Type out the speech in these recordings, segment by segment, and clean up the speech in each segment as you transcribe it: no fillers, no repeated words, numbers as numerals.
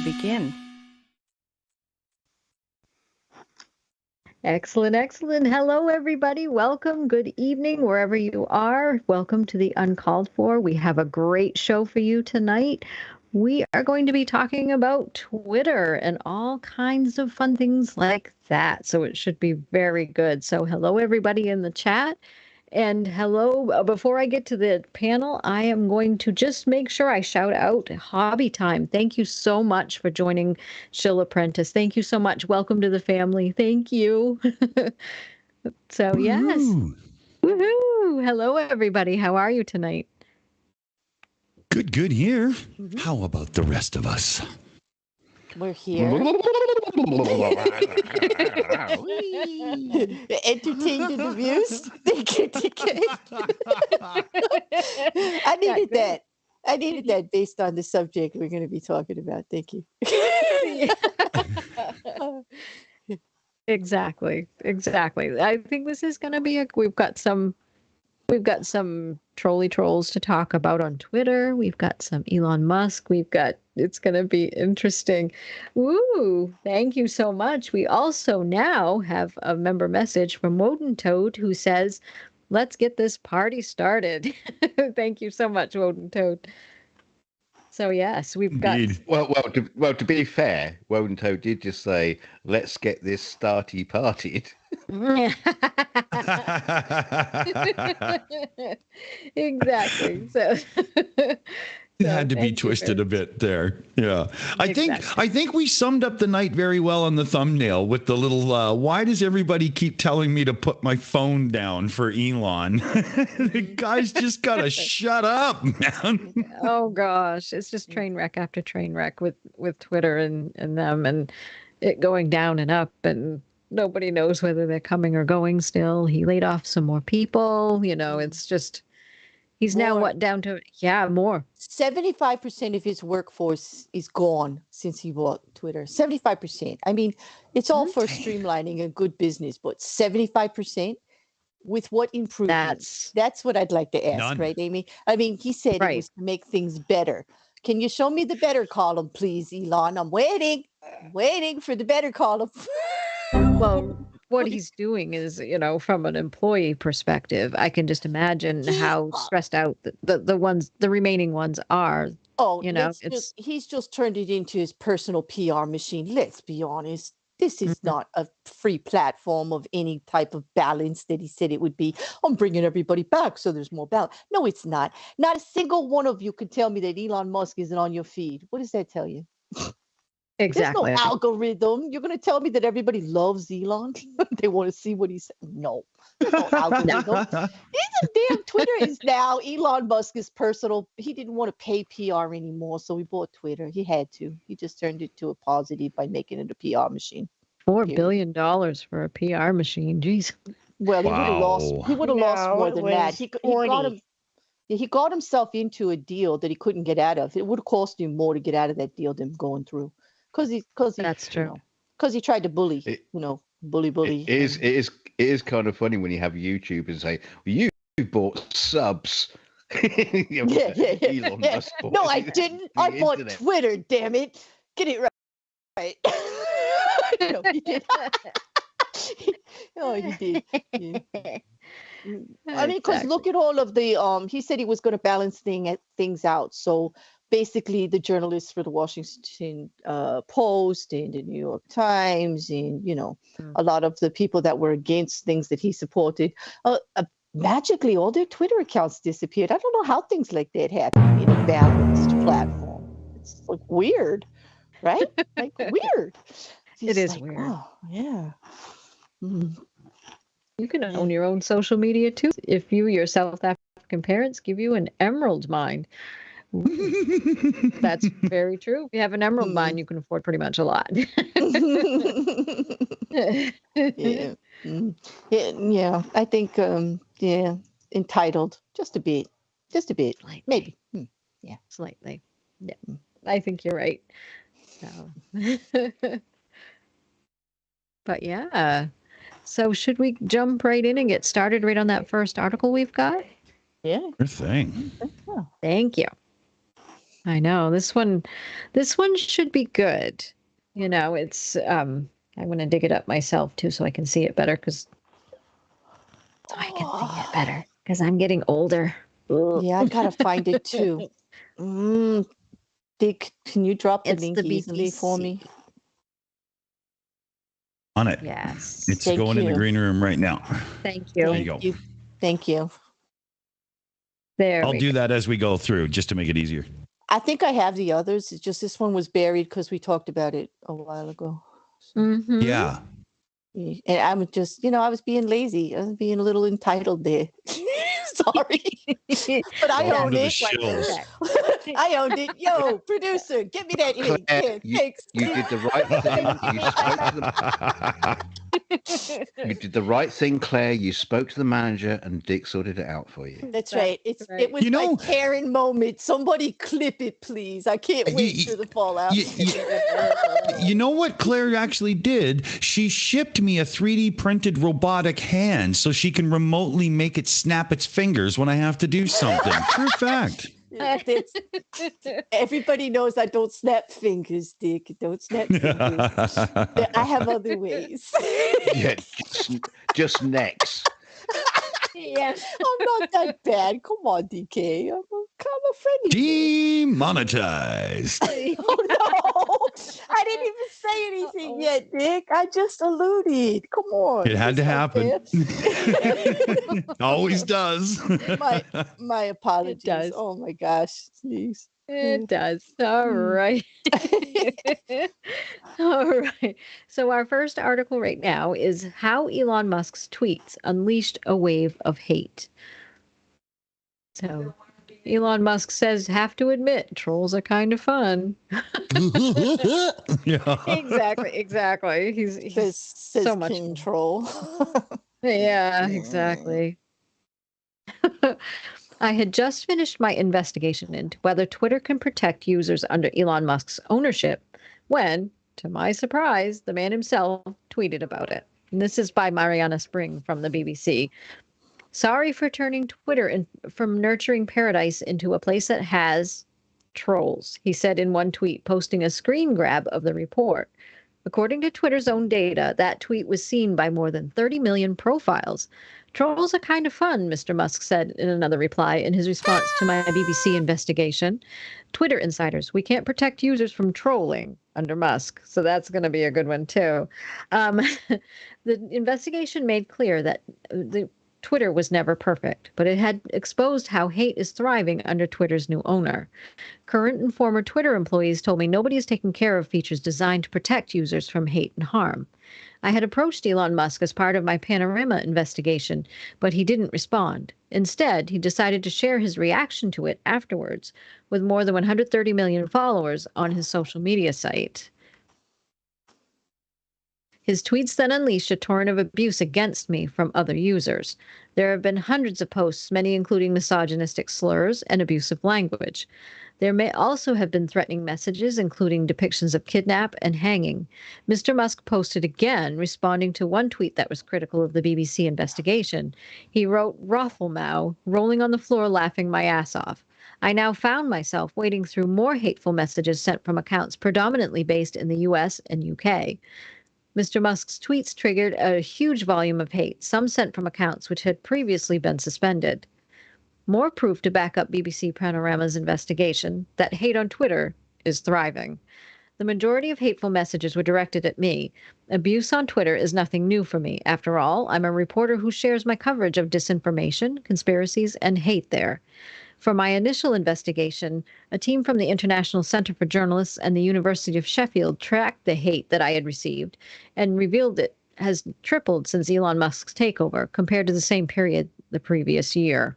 begin. Excellent, excellent. Hello, everybody. Welcome. Good evening, wherever you are. Welcome to the Uncalled For. We have a great show for you tonight. We are going to be talking about Twitter and all kinds of fun things like that. So it should be very good. So hello, everybody in the chat. And hello, before I get to the panel, I am going to just make sure I shout out Hobby Time. Thank you so much for joining Shill Apprentice. Thank you so much. Welcome to the family. Thank you. So, yes. Woohoo. Hello, everybody. How are you tonight? Good here. How about the rest of us? We're here. Entertained and amused. Thank you, DK. I needed that. I needed that based on the subject we're going to be talking about. Thank you. Exactly. I think this is going to be we've got some trolley trolls to talk about on Twitter. We've got some Elon Musk. It's going to be interesting. Woo! Thank you so much. We also now have a member message from Woden Toad who says, "Let's get this party started." Thank you so much, Woden Toad. So yes, we've got. Well, to be fair, Woden Toad did just say, "Let's get this starty-partied." Exactly. So It had to be twisted a bit there. Yeah. Exactly. I think we summed up the night very well on the thumbnail with the little why does everybody keep telling me to put my phone down for Elon? The guy's just gotta shut up, man. Oh gosh. It's just train wreck after train wreck with Twitter and them and it going down and up and nobody knows whether they're coming or going still. He laid off some more people. It's just he's now down to more. 75% of his workforce is gone since he bought Twitter. 75%. I mean, it's all for streamlining a good business, but 75% with what improvements? That's what I'd like to ask, None. right, Aimee? I mean, he said it was to make things better. Can you show me the better column, please, Elon? I'm waiting for the better column. Well, what he's doing is, from an employee perspective, I can just imagine how stressed out the remaining ones are. Oh, he's just turned it into his personal PR machine. Let's be honest. This is not a free platform of any type of balance that he said it would be. I'm bringing everybody back so there's more balance. No, it's not. Not a single one of you could tell me that Elon Musk isn't on your feed. What does that tell you? Exactly. There's no algorithm. You're going to tell me that everybody loves Elon? They want to see what he said. No. There's no algorithm. Twitter is now Elon Musk's personal. He didn't want to pay PR anymore, so he bought Twitter. He had to. He just turned it to a positive by making it a PR machine. $4 billion for a PR machine. Jeez. Well, he would have lost more than that. He got himself into a deal that he couldn't get out of. It would have cost him more to get out of that deal than going through. That's true. Because he tried to bully, bully. It is kind of funny when you have YouTubers say, well, you bought subs. Elon Musk bought no, I didn't. I bought internet. Twitter, damn it. Get it right. No, he did. Oh, he did. Yeah. I mean, because look at all of the, he said he was going to balance things out. So basically the journalists for the Washington Post and the New York Times and, a lot of the people that were against things that he supported, magically all their Twitter accounts disappeared. I don't know how things like that happen in a balanced platform. It's like weird, right? Like weird. It is weird. Oh, yeah. Mm. You can own your own social media too. If your South African parents give you an emerald mine. That's very true. If you have an emerald mine, you can afford pretty much a lot. Yeah. Yeah. I think, entitled just a bit, Slightly. maybe. Yeah, slightly. Yeah, I think you're right. So. But yeah. So should we jump right in and get started right on that first article we've got? Yeah. Sure thing. Thank you. I know this one should be good. You know, it's I'm going to dig it up myself too so I can see it better because I'm getting older. Yeah, I gotta find it too. Dick, can you drop the It's link the easily for me? On it. Yes. It's Thank going in the you. green room right now. Thank you. There you go. Thank you. There I'll we do go. that as we go through just to make it easier. I think I have the others. It's just this one was buried because we talked about it a while ago. So, Mhm. Yeah. and I'm just, I was being lazy. I was being a little entitled there. Sorry. But I Welcome own to the it. Shills. I owned it. Yo, producer, get me that link. Claire, Yeah, thanks. you did the right thing. You spoke to you did the right thing, Claire. You spoke to the manager, and Dick sorted it out for you. That's right. It was my Karen moment. Somebody clip it, please. I can't wait for the fallout. You know what Claire actually did? She shipped me a 3D printed robotic hand so she can remotely make it snap its fingers when I have to do something. True fact. Everybody knows I don't snap fingers, Dick. Don't snap fingers. I have other ways. Yeah, just necks. Yes. I'm not that bad. Come on, DK. I'm a friendly. Demonetized. Oh no! I didn't even say anything yet, Dick. I just alluded. Come on. It had to happen. Always does. My apologies. It does. Oh my gosh. Please. It does. All right. All right. So our first article right now is how Elon Musk's tweets unleashed a wave of hate. So Elon Musk says, have to admit, trolls are kind of fun. Yeah. Exactly. He's says so much King Troll. Yeah, exactly. I had just finished my investigation into whether Twitter can protect users under Elon Musk's ownership when, to my surprise, the man himself tweeted about it. And this is by Mariana Spring from the BBC. Sorry for turning Twitter from nurturing paradise into a place that has trolls, he said in one tweet, posting a screen grab of the report. According to Twitter's own data, that tweet was seen by more than 30 million profiles. Trolls are kind of fun, Mr. Musk said in another reply in his response to my BBC investigation. Twitter insiders, we can't protect users from trolling under Musk, so that's going to be a good one too. The investigation made clear that the Twitter was never perfect, but it had exposed how hate is thriving under Twitter's new owner. Current and former Twitter employees told me nobody is taking care of features designed to protect users from hate and harm. I had approached Elon Musk as part of my Panorama investigation, but he didn't respond. Instead, he decided to share his reaction to it afterwards, with more than 130 million followers on his social media site. His tweets then unleashed a torrent of abuse against me from other users. There have been hundreds of posts, many including misogynistic slurs and abusive language. There may also have been threatening messages, including depictions of kidnap and hanging. Mr. Musk posted again, responding to one tweet that was critical of the BBC investigation. He wrote, "Roffelmau, rolling on the floor laughing my ass off. I now found myself wading through more hateful messages sent from accounts predominantly based in the US and UK. Mr. Musk's tweets triggered a huge volume of hate, some sent from accounts which had previously been suspended. More proof to back up BBC Panorama's investigation that hate on Twitter is thriving. The majority of hateful messages were directed at me. Abuse on Twitter is nothing new for me. After all, I'm a reporter who shares my coverage of disinformation, conspiracies, and hate there. For my initial investigation, a team from the International Center for Journalists and the University of Sheffield tracked the hate that I had received and revealed it has tripled since Elon Musk's takeover compared to the same period the previous year.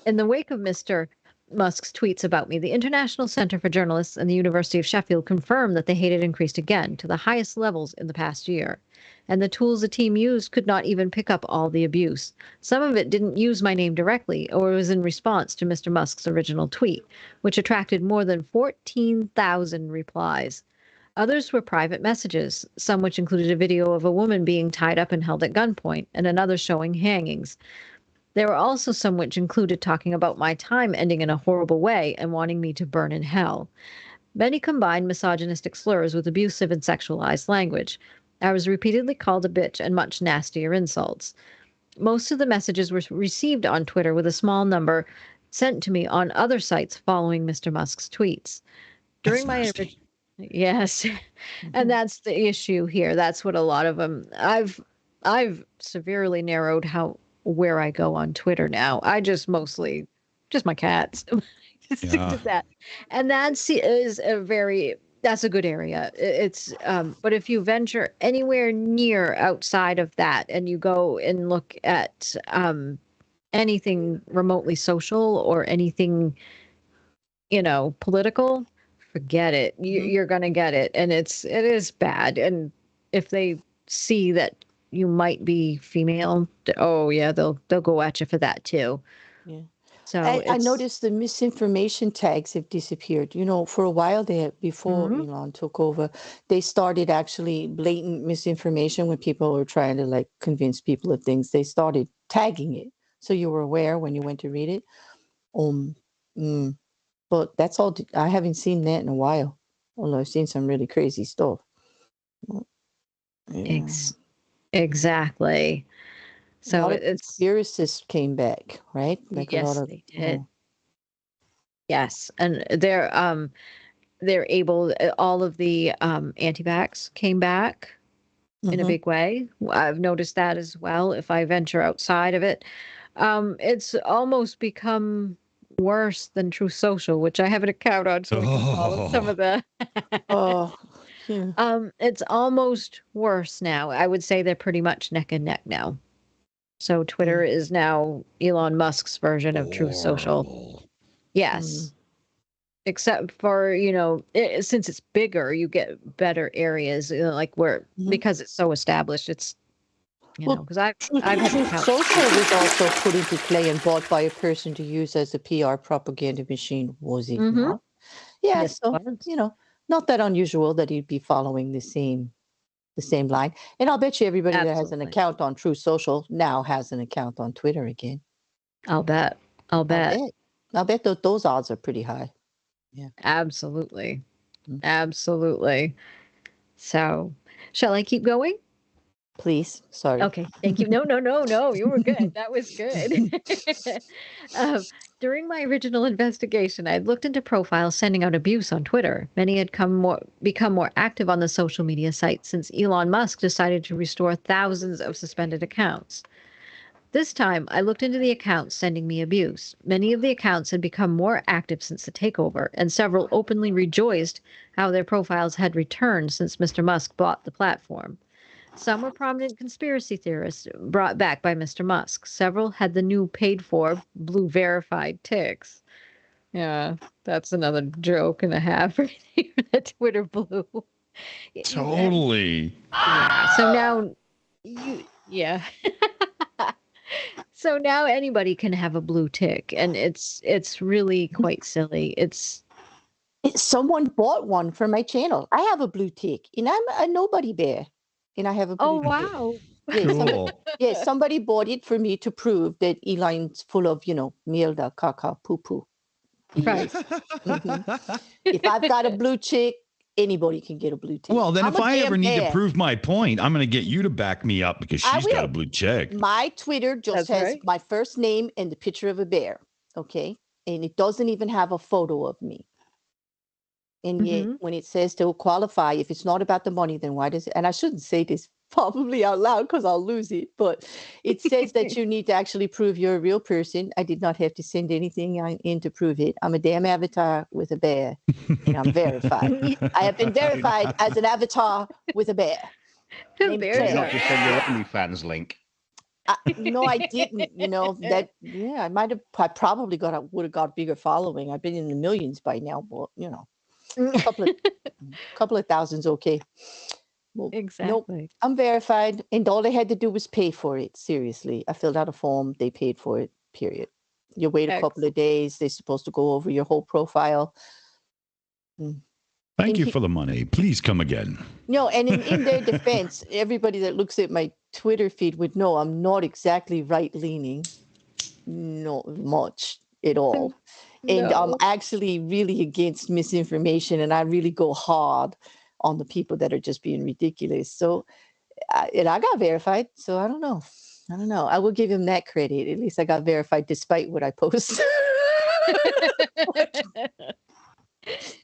In the wake of Mr. Musk's tweets about me, the International Center for Journalists and the University of Sheffield confirmed that the hate had increased again to the highest levels in the past year. And the tools the team used could not even pick up all the abuse. Some of it didn't use my name directly, or was in response to Mr. Musk's original tweet, which attracted more than 14,000 replies. Others were private messages, some which included a video of a woman being tied up and held at gunpoint, and another showing hangings. There were also some which included talking about my time ending in a horrible way and wanting me to burn in hell. Many combined misogynistic slurs with abusive and sexualized language. I was repeatedly called a bitch and much nastier insults. Most of the messages were received on Twitter, with a small number sent to me on other sites following Mr. Musk's tweets. During my yes, and that's the issue here. That's what a lot of them. I've severely narrowed where I go on Twitter now. I just mostly just my cats. Stick to that, and that's a good area. It's but if you venture anywhere near outside of that and you go and look at anything remotely social or anything, political, forget it. You're going to get it. And it is bad. And if they see that you might be female, oh yeah, they'll go at you for that too. Yeah. So I noticed the misinformation tags have disappeared. For a while before Elon took over, they started actually blatant misinformation when people were trying to convince people of things. They started tagging it, so you were aware when you went to read it. But that's all. I haven't seen that in a while. Although I've seen some really crazy stuff. Yeah. Exactly. So a lot of conspiracists came back, right? Yes, they did. Yes, and they're able. All of the anti-vax came back in a big way. I've noticed that as well. If I venture outside of it, it's almost become worse than Truth Social, which I have an account on, so I can follow some of the. Yeah. It's almost worse now. I would say they're pretty much neck and neck now. So Twitter is now Elon Musk's version of Truth Social. Yes. Except for, since it's bigger, you get better areas, because it's so established. It's, because I've had Truth Social was also put into play and bought by a person to use as a PR propaganda machine, was it not? Yeah, yes, so, not that unusual that he'd be following the same line. And I'll bet you everybody that has an account on Truth Social now has an account on Twitter again. I'll bet that those odds are pretty high. Yeah. Absolutely. Absolutely. So, shall I keep going? Please. Sorry. Okay. Thank you. No. You were good. That was good. During my original investigation, I had looked into profiles sending out abuse on Twitter. Many had become more active on the social media site since Elon Musk decided to restore thousands of suspended accounts. This time, I looked into the accounts sending me abuse. Many of the accounts had become more active since the takeover, and several openly rejoiced how their profiles had returned since Mr. Musk bought the platform. Some were prominent conspiracy theorists brought back by Mr. Musk. Several had the new paid-for blue verified ticks. Yeah, that's another joke and a half right here, that Twitter blue. Totally. Yeah, so now so now anybody can have a blue tick, and it's really quite silly. Someone bought one for my channel. I have a blue tick, and I'm a nobody bear. And I have a blue tick. Wow. Yeah, somebody bought it for me to prove that Elon's full of, mierda, caca, poo-poo. Right. If I've got a blue tick, anybody can get a blue tick. Well, then if I ever need to prove my point, I'm going to get you to back me up because she's got a blue check. My Twitter just has my first name and the picture of a bear. Okay. And it doesn't even have a photo of me. And yet, when it says to qualify, if it's not about the money, then why does it? And I shouldn't say this probably out loud because I'll lose it. But it says that you need to actually prove you're a real person. I did not have to send anything in to prove it. I'm a damn avatar with a bear, and I'm verified. I have been verified as an avatar with a bear. Did you not just send your OnlyFans link? No, I didn't. I probably would have got a bigger following. I've been in the millions by now, but couple of thousands, okay. Well, exactly. Nope, I'm verified, and all they had to do was pay for it. Seriously, I filled out a form. They paid for it. Period. You wait a couple of days. They're supposed to go over your whole profile. Thank you for the money. Please come again. And in their defense, everybody that looks at my Twitter feed would know I'm not exactly right-leaning. not much at all. And I'm No. actually really against misinformation, and I really go hard on the people that are just being ridiculous. So, and I got verified, so I don't know. I will give him that credit. At least I got verified despite what I post.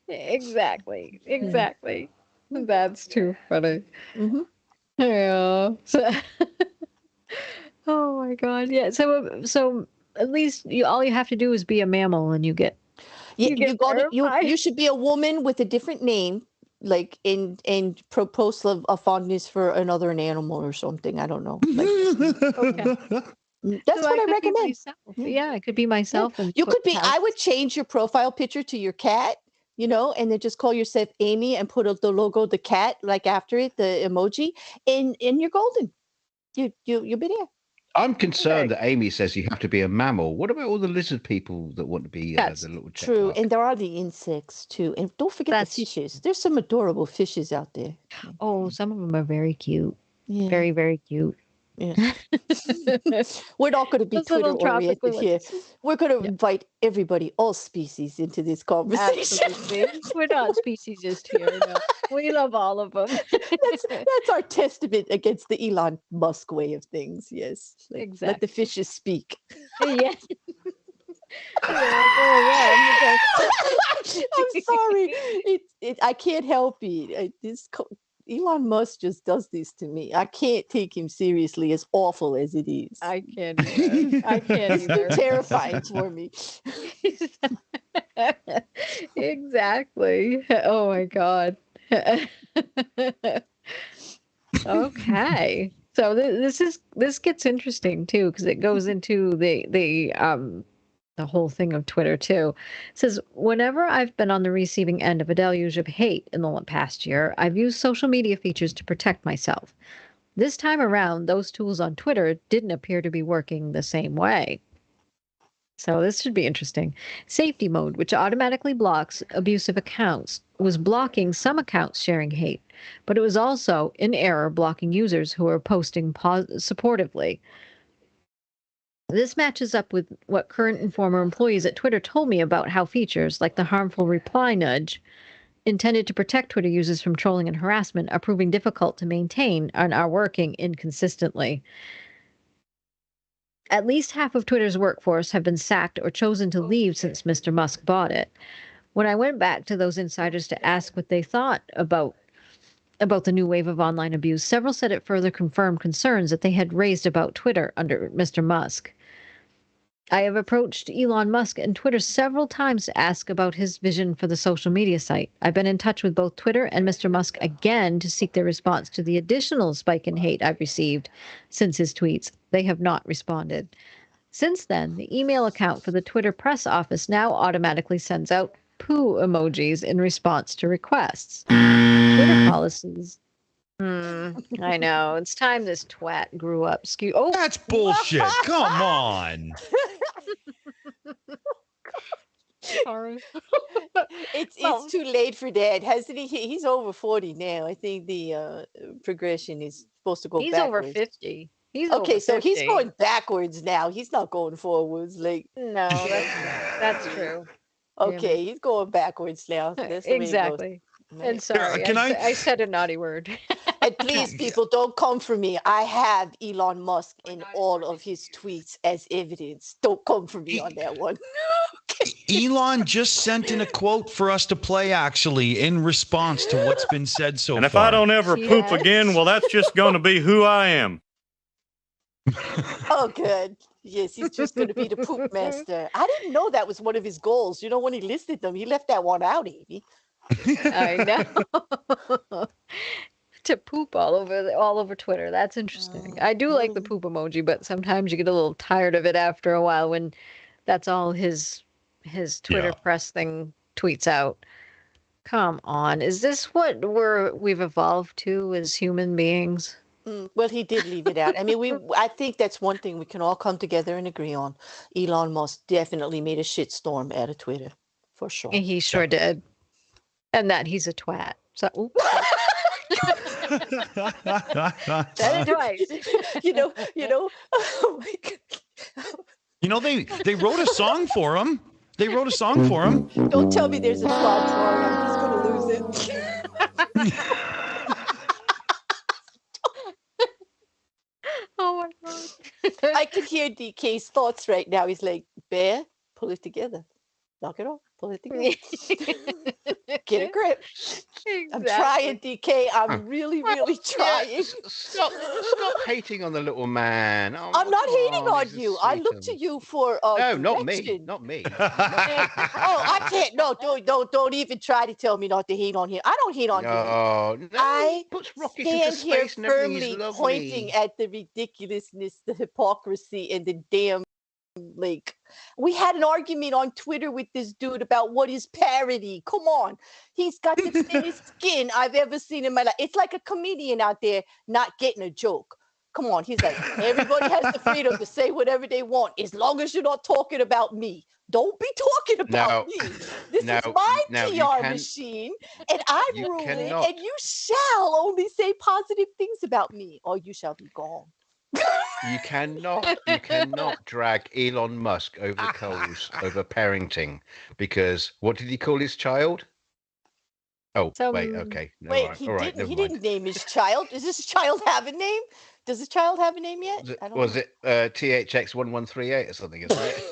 Exactly. That's too funny. Mhm. Yeah. Oh my God. Yeah. So at least all you have to do is be a mammal, and you get Yeah, get verified. you should be a woman with a different name, like and propose a fondness for another an animal or something. I don't know. Like, that's So what I could be recommend. myself. Yeah, I could be myself, and You put could be. I would cats. change your profile picture to your cat, and then just call yourself Aimee and put the logo, the cat, like after it, the emoji, and you're golden. You'll be there. I'm concerned that Aimee says you have to be a mammal. What about all the lizard people that want to be That's the little True, check and there are the insects too, and don't forget That's the fishes. There's some adorable fishes out there. Oh, some of them are very cute. Yeah. Very, very cute. Yeah. We're not going to be Those little Twitter oriented tropical here. ones. We're going to invite everybody, all species, into this conversation. Absolutely. We're not speciesist here. No. We love all of them. That's our testament against the Elon Musk way of things. Yes. Let the Exactly. fishes speak. Yes. I'm sorry. I can't help it. Elon Musk just does this to me. I can't take him seriously, as awful as it is. I can't either. I can't It's either. terrifying for me. Exactly. Oh my God. Okay. So this gets interesting too, because it goes into the whole thing of Twitter too. It says, whenever I've been on the receiving end of a deluge of hate in the past year, I've used social media features to protect myself. This time around, those tools on Twitter didn't appear to be working the same way. So this should be interesting. Safety mode, which automatically blocks abusive accounts, was blocking some accounts sharing hate, but it was also in error blocking users who were posting supportively. This matches up with what current and former employees at Twitter told me about how features like the harmful reply nudge intended to protect Twitter users from trolling and harassment are proving difficult to maintain and are working inconsistently. At least half of Twitter's workforce have been sacked or chosen to leave since Mr. Musk bought it. When I went back to those insiders to ask what they thought about the new wave of online abuse, several said it further confirmed concerns that they had raised about Twitter under Mr. Musk. I have approached Elon Musk and Twitter several times to ask about his vision for the social media site. I've been in touch with both Twitter and Mr. Musk again to seek their response to the additional spike in hate I've received since his tweets. They have not responded. Since then, the email account for the Twitter press office now automatically sends out poo emojis in response to requests. Twitter policies. I know. It's time this twat grew up. That's bullshit. Come on. It's too late for that, hasn't he? He's over 40 now. I think the progression is supposed to go He's backwards. over 50. He's okay, over so 50. he's going backwards now. He's not going forwards. Like no, that's true. Okay, he's going backwards now. That's the way it goes. Exactly. And sorry, I said a naughty word. And please, people, don't come for me. I have Elon Musk in all of his tweets as evidence. Don't come for me on that one. Elon just sent in a quote for us to play, actually, in response to what's been said so far. And if I don't ever poop again, well, that's just going to be who I am. Oh, good. Yes, he's just going to be the poop master. I didn't know that was one of his goals. When he listed them, he left that one out, Aimee. I know. To poop all over Twitter. That's interesting. I do like the poop emoji, but sometimes you get a little tired of it after a while when that's all his Twitter press thing tweets out. Come on. Is this what we've evolved to as human beings? Well, he did leave it out. I mean, I think that's one thing we can all come together and agree on. Elon Musk definitely made a shitstorm out of Twitter, for sure. He sure did. And that he's a twat. So, Said it twice. Oh my God. You know, they wrote a song for him. They wrote a song for him. Don't tell me there's a plot song. I'm just going to lose it. Oh my god. I can hear DK's thoughts right now. He's like, Bear, pull it together. Knock it off. Pull it together. Get a grip. I'm trying, DK. I'm really, really trying. Stop hating on the little man. Oh, I'm not come hating on he's a you. I look to sweetheart. you for No, not me. direction. Not me. Oh, I can't. No, don't even try to tell me not to hate on him. I don't hate on him. No, I puts rockets into stand here space and everything. firmly He's lovely. pointing at the ridiculousness, the hypocrisy, and the damn like. We had an argument on Twitter with this dude about what is parody. Come on, he's got the thinnest skin I've ever seen in my life. It's like a comedian out there not getting a joke. Come on, he's like, everybody has the freedom to say whatever they want as long as you're not talking about me. Don't be talking about me. This is my PR machine, and I rule it, and you shall only say positive things about me, or you shall be gone. You cannot drag Elon Musk over the coals over parenting, because what did he call his child? Oh, wait, okay. No, wait, right, he didn't name his child. Does this child have a name? Does his child have a name yet? Was it THX1138 or something, isn't it?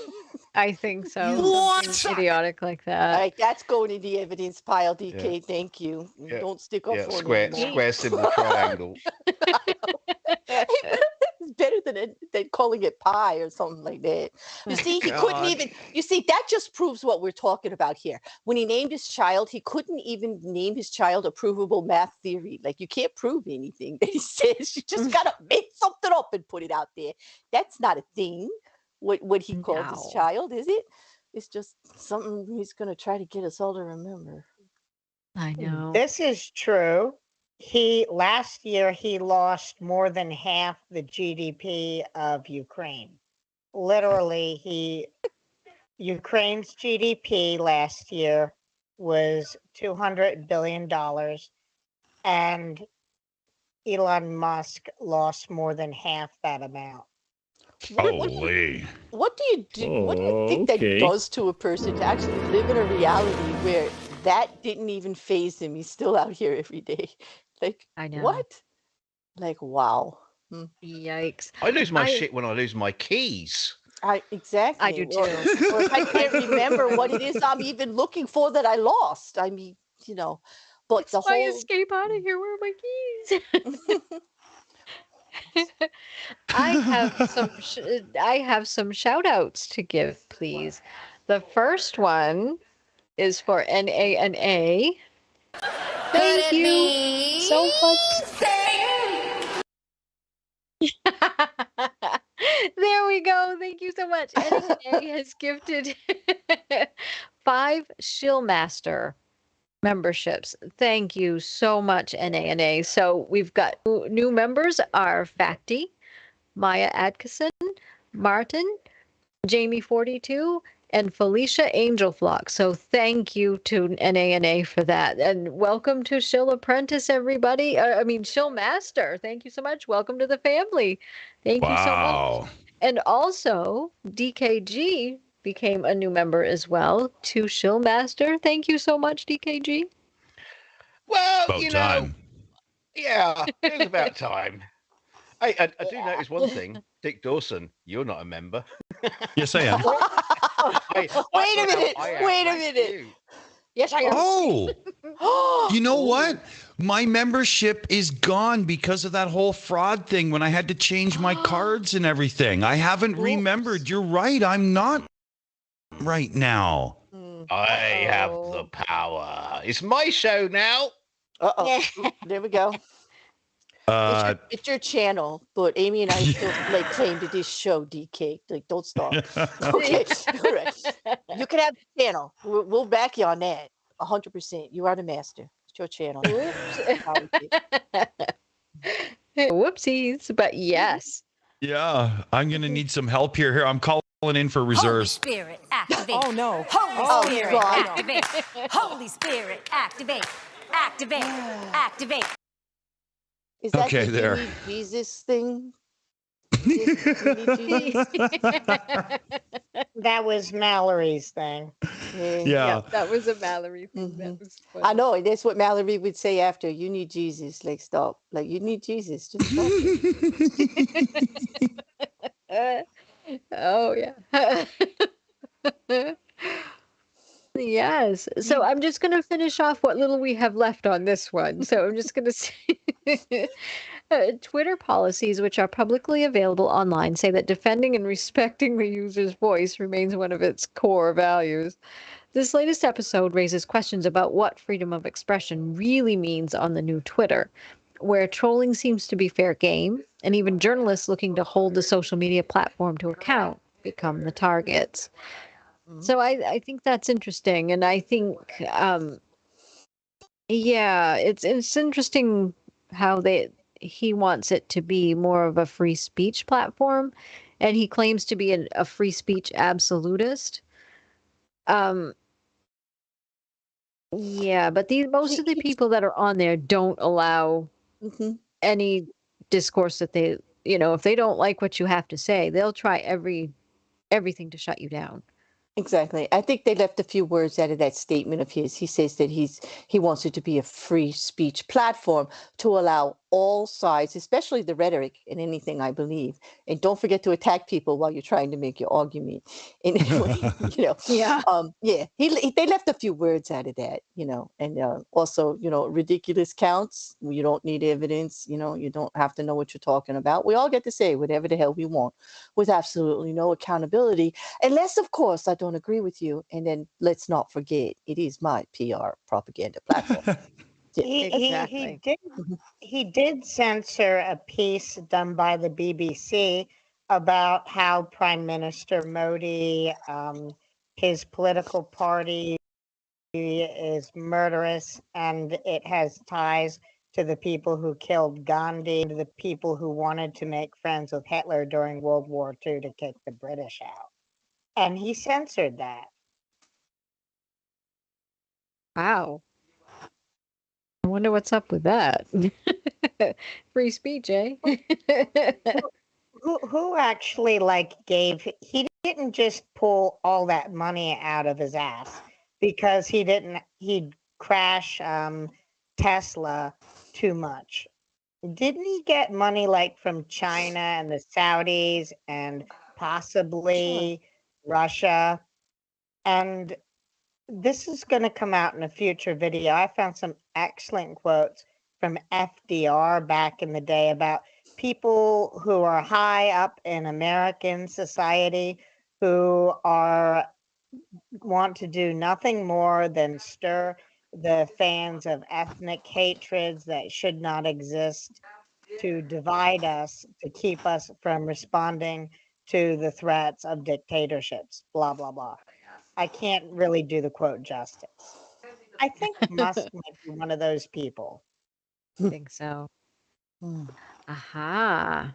I think so. Something idiotic like that. All right, that's going in the evidence pile, DK. Yeah. Thank you. Yeah. Don't stick up for square symbol triangle. It's better than calling it pie or something like that. You see, he couldn't even. You see, that just proves what we're talking about here. When he named his child, he couldn't even name his child a provable math theory. Like, you can't prove anything that he says. You just gotta make something up and put it out there. That's not a thing. What he called his child, is it? It's just something he's gonna try to get us all to remember. I know. This is true. Last year he lost more than half the GDP of Ukraine. Literally, Ukraine's GDP last year was $200 billion, and Elon Musk lost more than half that amount. Holy. What do you think that does to a person to actually live in a reality where that didn't even faze him? He's still out here every day. Like, I know. What? Like, wow. Yikes. I lose my shit when I lose my keys. Exactly. I do too. Or if I can't remember what it is I'm even looking for that I lost. I mean, but the whole escape out of here. Where are my keys? I have some shout outs to give, please. The first one is for NANA. Thank you so much. There we go. Thank you so much. NANA has gifted 5 Shillmaster memberships. Thank you so much, NANA. So we've got new members are Facty, Maya Atkinson, Martin, Jamie 42, and Felicia Angelflock. So thank you to NANA for that. And welcome to Shill Apprentice, everybody. Shill Master. Thank you so much. Welcome to the family. Thank you so much. And also, DKG became a new member as well to Shill Master. Thank you so much, DKG. Well, time. Yeah, it was about time. Hey, I do notice one thing. Dick Dawson, you're not a member. Yes, I am. Wait a minute. Yes, I am. Oh, you know what? My membership is gone because of that whole fraud thing when I had to change my cards and everything. I haven't remembered. You're right. I'm not right now. I have the power. It's my show now. There we go. It's your channel, but Aimee and I still claim to this show, DK. Like, don't stop. Okay, all right. You can have the channel. We'll back you on that. 100%. You are the master. It's your channel. Whoopsies, but yes. Yeah, I'm gonna need some help here. Here, I'm calling in for reserves. Holy Spirit, activate. Oh no. Holy Spirit, activate. Holy Spirit, activate. Activate. Activate. Is that okay, the there. Jesus thing? That was Mallory's thing. Yeah. that was a Mallory thing. Mhm. That was I funny. know. And that's what Mallory would say after. You need Jesus. Like, stop. Like, you need Jesus. Just stop it. Oh yeah. Yes. So I'm just going to finish off what little we have left on this one. So I'm just going to say Twitter policies, which are publicly available online, say that defending and respecting the user's voice remains one of its core values. This latest episode raises questions about what freedom of expression really means on the new Twitter, where trolling seems to be fair game, and even journalists looking to hold the social media platform to account become the targets. So I think that's interesting, and I think yeah, it's interesting how he wants it to be more of a free speech platform, and he claims to be a free speech absolutist. Um, yeah, but most of the people that are on there don't allow Mhm. any discourse that they, if they don't like what you have to say, they'll try everything to shut you down. Exactly. I think they left a few words out of that statement of his. He says that he wants it to be a free speech platform to allow all sides, especially the rhetoric in anything I believe. And don't forget to attack people while you're trying to make your argument. And Yeah. they left a few words out of that, and also, ridiculous counts. You don't need evidence. You don't have to know what you're talking about. We all get to say whatever the hell we want with absolutely no accountability. Unless, of course, I don't agree with you. And then let's not forget, it is my PR propaganda platform. Exactly. He did censor a piece done by the BBC about how Prime Minister Modi, his political party is murderous and it has ties to the people who killed Gandhi and the people who wanted to make friends with Hitler during World War II to kick the British out. And he censored that. Wow. I wonder what's up with that. Free speech, eh? Who actually he didn't just pull all that money out of his ass because he'd crash Tesla too much. Didn't he get money from China and the Saudis and possibly Russia? And this is going to come out in a future video. I found some excellent quotes from FDR back in the day about people who are high up in American society who want to do nothing more than stir the fans of ethnic hatreds that should not exist, to divide us, to keep us from responding to the threats of dictatorships, blah, blah, blah. I can't really do the quote justice. I think Musk might be one of those people. I think so. Aha.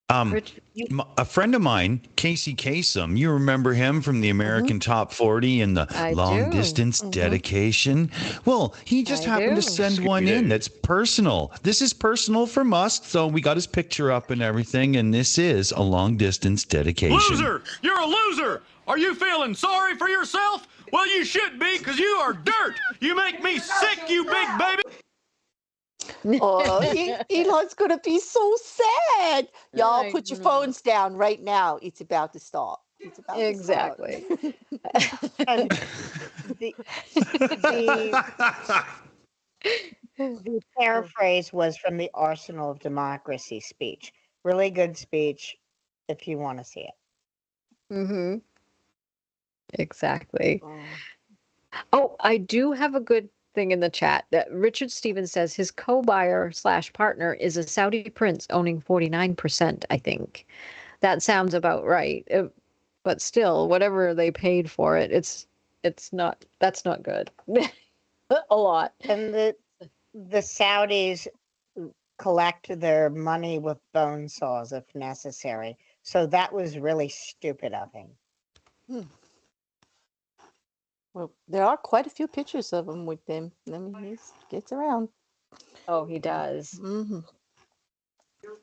A friend of mine, Casey Kasem, you remember him from the American Top 40 and the long distance dedication? Well, he just happened to send one in that's personal. This is personal for Musk, so we got his picture up and everything, and this is a long distance dedication. Loser! You're a loser! Are you feeling sorry for yourself? Well, you should be, because you are dirt! You make me sick, you big baby! Oh, Elon's going to be so sad. Y'all put your phones down right now. It's about to start. It's about exactly. to start. The paraphrase was from the Arsenal of Democracy speech. Really good speech if you want to see it. Mm-hmm. Exactly. Oh, I do have a good thing in the chat that Richard Stevens says his co-buyer/partner is a Saudi prince owning 49%, I think. That sounds about right. But still, whatever they paid for it, that's not good. A lot. And the Saudis collect their money with bone saws if necessary. So that was really stupid of him. Well, there are quite a few pictures of him with them. I mean, he gets around. Oh, he does.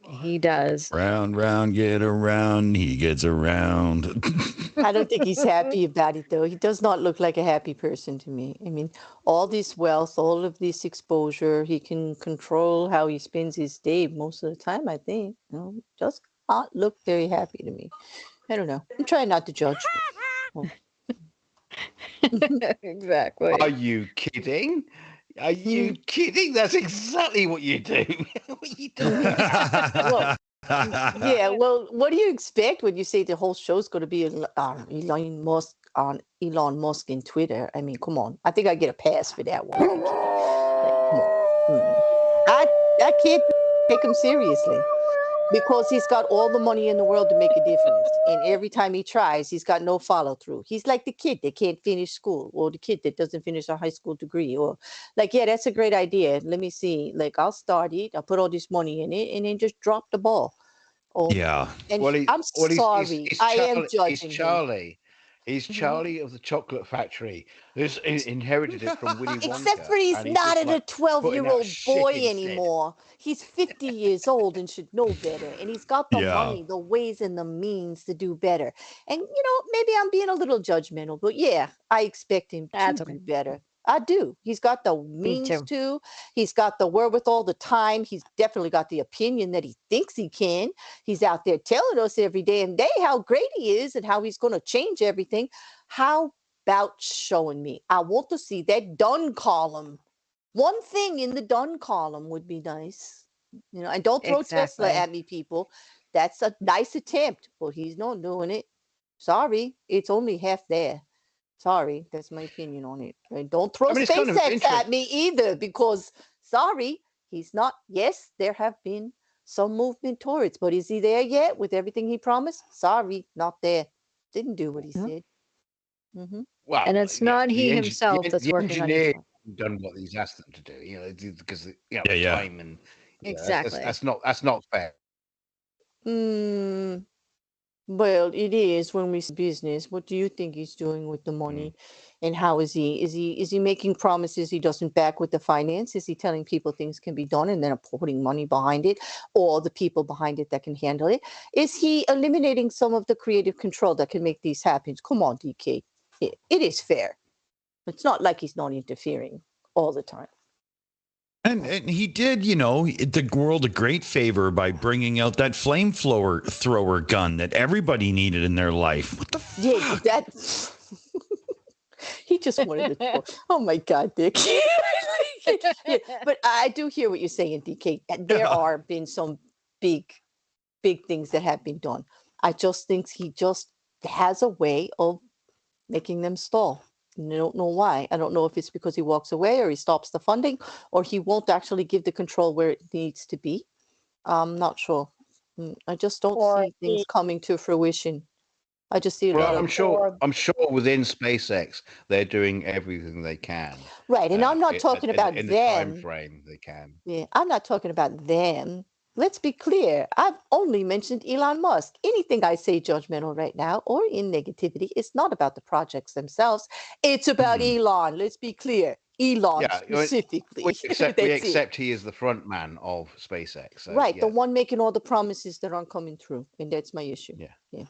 He does. Round, round, get around. He gets around. I don't think he's happy about it, though. He does not look like a happy person to me. I mean, all this wealth, all of this exposure, he can control how he spends his day most of the time, I think. Does not look very happy to me. I don't know. I'm trying not to judge. Exactly. Are you kidding? Are you kidding? That's exactly what you do. What are you doing? Well, yeah, well, what do you expect when you say the whole show's going to be Elon Musk on Elon Musk in Twitter? I mean, come on. I think I get a pass for that one. Like, come on. I can't take him seriously because he's got all the money in the world to make a difference. And every time he tries, he's got no follow through. He's like the kid that can't finish school, or the kid that doesn't finish a high school degree, or like, yeah, that's a great idea. Let me see. Like, I'll start it. I'll put all this money in it and then just drop the ball. Oh, Yeah. and Well, I'm sorry. he's I am Charlie, judging he's him. Charlie. He's Charlie of the Chocolate Factory. Who's inherited it from Willy Wonka. Except for he's and not just, a like, putting out 12-year-old shit boy instead. anymore. He's 50 years old and should know better. And he's got the Yeah. money, the ways, and the means to do better. And, maybe I'm being a little judgmental, but yeah, I expect him That's to okay. do better. I do. He's got the Me means too. to. He's got the wherewithal, the time. He's definitely got the opinion that he thinks he can. He's out there telling us every day and day how great he is and how he's going to change everything. How about showing me? I want to see that done column. One thing in the done column would be nice. And don't throw Tesla Exactly. at me, people. That's a nice attempt, but he's not doing it. Sorry, it's only half there. Sorry, that's my opinion on it. And don't throw I mean, it's kind of SpaceX at me either, because sorry, he's not. Yes, there have been some movement towards, but is he there yet with everything he promised? Sorry, not there. Didn't do what he No. said. Mm-hmm. Well, And it's yeah, not the he engi- himself the, that's the working on his engineer own. done what he's asked them to do, because Yeah, yeah. time and Exactly. that's not fair. Well, it is when we see business. What do you think he's doing with the money? And how is he? Is he making promises he doesn't back with the finance? Is he telling people things can be done and then putting money behind it, or the people behind it that can handle it? Is he eliminating some of the creative control that can make these happen? Come on, DK. It is fair. It's not like he's not interfering all the time. And he did, the world a great favor by bringing out that thrower gun that everybody needed in their life. What the fuck? Yeah, that he just wanted to. Oh my God, Dick. Yeah, but I do hear what you're saying, DK. There are been some big things that have been done. I just think he just has a way of making them stall. And I don't know why. I don't know if it's because he walks away or he stops the funding or he won't actually give the control where it needs to be. I'm not sure. I just don't Or see things coming to fruition. I just see a lot Well, of I'm sure within SpaceX they're doing everything they can. right, and I'm not talking about in the time them. frame they can. Yeah, I'm not talking about them. Let's be clear. I've only mentioned Elon Musk. Anything I say judgmental right now or in negativity is not about the projects themselves. It's about Elon. Let's be clear. Elon specifically. We That's it. accept he is the front man of SpaceX. So, Right, yeah. the one making all the promises that aren't coming through, and that's my issue. Yeah. Okay.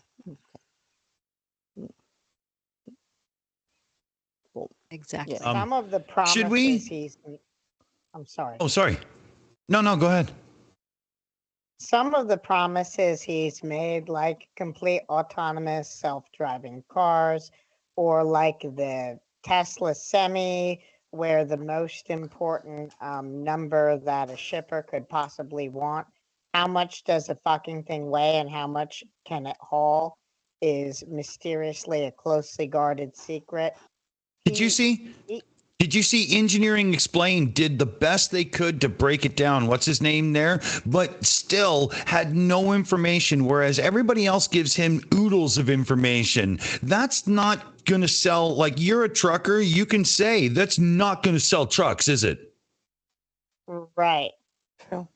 Exactly. Yeah. Some of the promises should we- he's. I'm sorry. Oh, sorry. No, go ahead. Some of the promises he's made, like complete autonomous self-driving cars, or like the Tesla Semi, where the most important number that a shipper could possibly want, how much does a fucking thing weigh and how much can it haul, is mysteriously a closely guarded secret. Did you see? Did you see Engineering Explained did the best they could to break it down? What's his name there? But still had no information, whereas everybody else gives him oodles of information. That's not going to sell. Like, you're a trucker, you can say that's not going to sell trucks, is it? Right. True.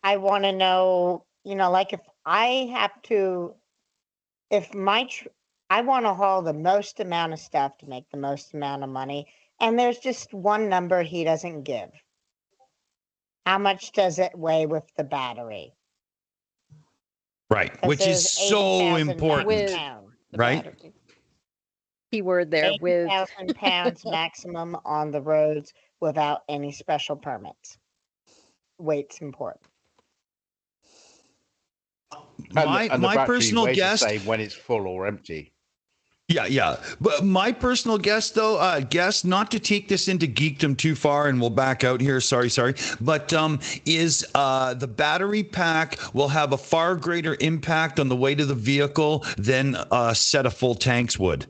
I want to know, like if I have to, if I want to haul the most amount of stuff to make the most amount of money, and there's just one number he doesn't give. How much does it weigh with the battery? Right. 'Cause Which is there's so 80,000 important. With the Right? battery. keyword there with 80,000 pounds maximum on the roads without any special permits. Weight's important. And the My battery personal weighs guess. the same when it's full or empty. Yeah. But my personal guess, though, not to take this into geekdom too far, and we'll back out here. Sorry. But is the battery pack will have a far greater impact on the weight of the vehicle than a set of full tanks would.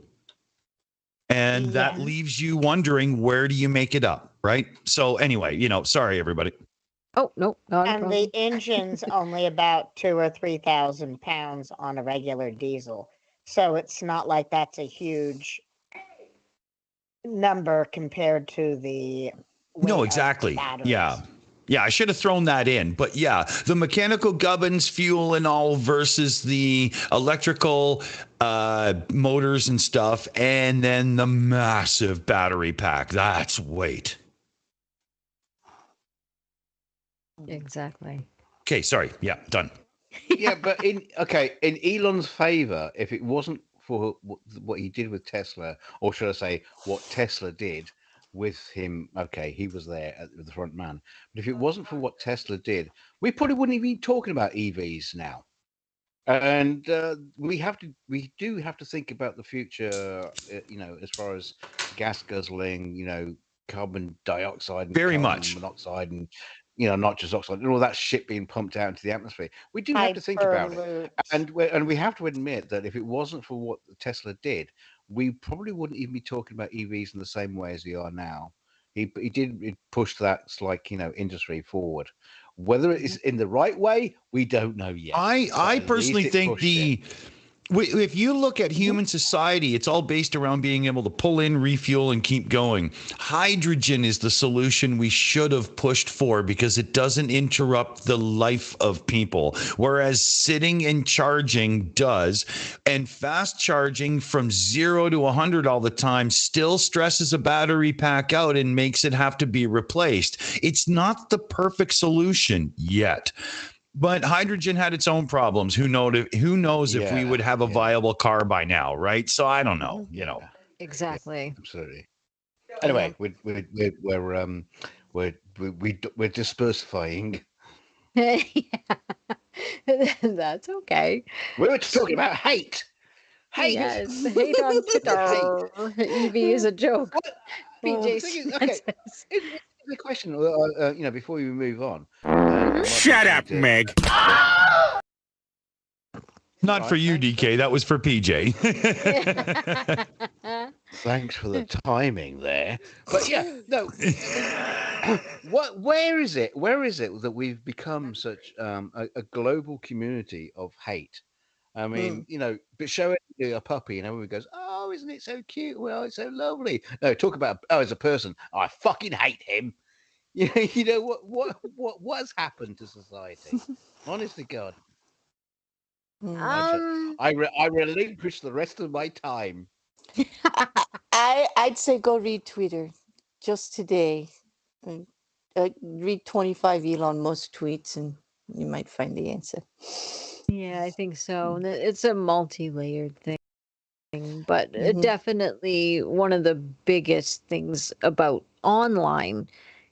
And that leaves you wondering, where do you make it up, right? So anyway, sorry, everybody. oh no, not a And problem. the engine's only about 2,000 or 3,000 pounds on a regular diesel. So it's not like that's a huge number compared to the weight No, of exactly. the batteries. Yeah, I should have thrown that in. But yeah, the mechanical gubbins, fuel and all versus the electrical motors and stuff, and then the massive battery pack. That's weight. Exactly. Okay, sorry. Yeah, done. Yeah, but in Elon's favor, if it wasn't for what he did with Tesla, or should I say, what Tesla did with him, okay, he was there at the front man. But if it wasn't for what Tesla did, we probably wouldn't even be talking about EVs now. And we do have to think about the future, as far as gas guzzling, carbon dioxide and Very carbon much. monoxide and nitrous oxide and all that shit being pumped out into the atmosphere. We do have to think about it, and we have to admit that if it wasn't for what Tesla did, we probably wouldn't even be talking about EVs in the same way as we are now. He did push that industry forward. Whether it is in the right way, we don't know yet. I personally think if you look at human society, it's all based around being able to pull in, refuel, and keep going. Hydrogen is the solution we should have pushed for because it doesn't interrupt the life of people, whereas sitting and charging does. And fast charging from 0 to 100 all the time still stresses a battery pack out and makes it have to be replaced. It's not the perfect solution yet. But hydrogen had its own problems. Who knows if we would have a viable car by now, right? So I don't know. Exactly. Yeah, absolutely. Anyway, we're dispersifying. Yeah. That's okay. We were talking about hate. Hate. Yes, hate on Twitter. EV is a joke. PJ Okay. The question, before we move on. Shut up, Meg. Not for you, DK. That was for PJ. Thanks for the timing there. But yeah, no. Where is it? Where is it that we've become such a global community of hate? I mean, but show it to a puppy and everyone goes, "Oh, isn't it so cute? Well, it's so lovely." No, talk about as a person, I fucking hate him. What has happened to society? Honest to God. I relinquish the rest of my time. I'd say go read Twitter just today. Read 25 Elon Musk tweets and you might find the answer. Yeah, I think so. It's a multi-layered thing, but definitely one of the biggest things about online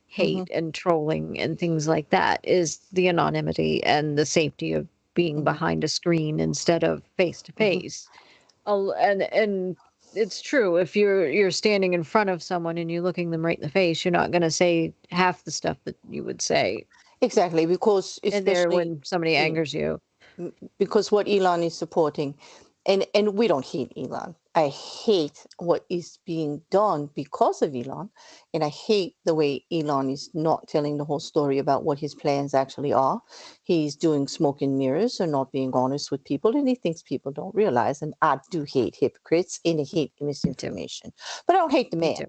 hate and trolling and things like that is the anonymity and the safety of being behind a screen instead of face to face. And it's true, if you're standing in front of someone and you're looking them right in the face, you're not going to say half the stuff that you would say. Exactly, because especially when somebody angers you. Because what Elon is supporting, and we don't hate Elon. I hate what is being done because of Elon, and I hate the way Elon is not telling the whole story about what his plans actually are. He's doing smoke and mirrors and not being honest with people, and he thinks people don't realize. And I do hate hypocrites and I hate misinformation, but I don't hate the man.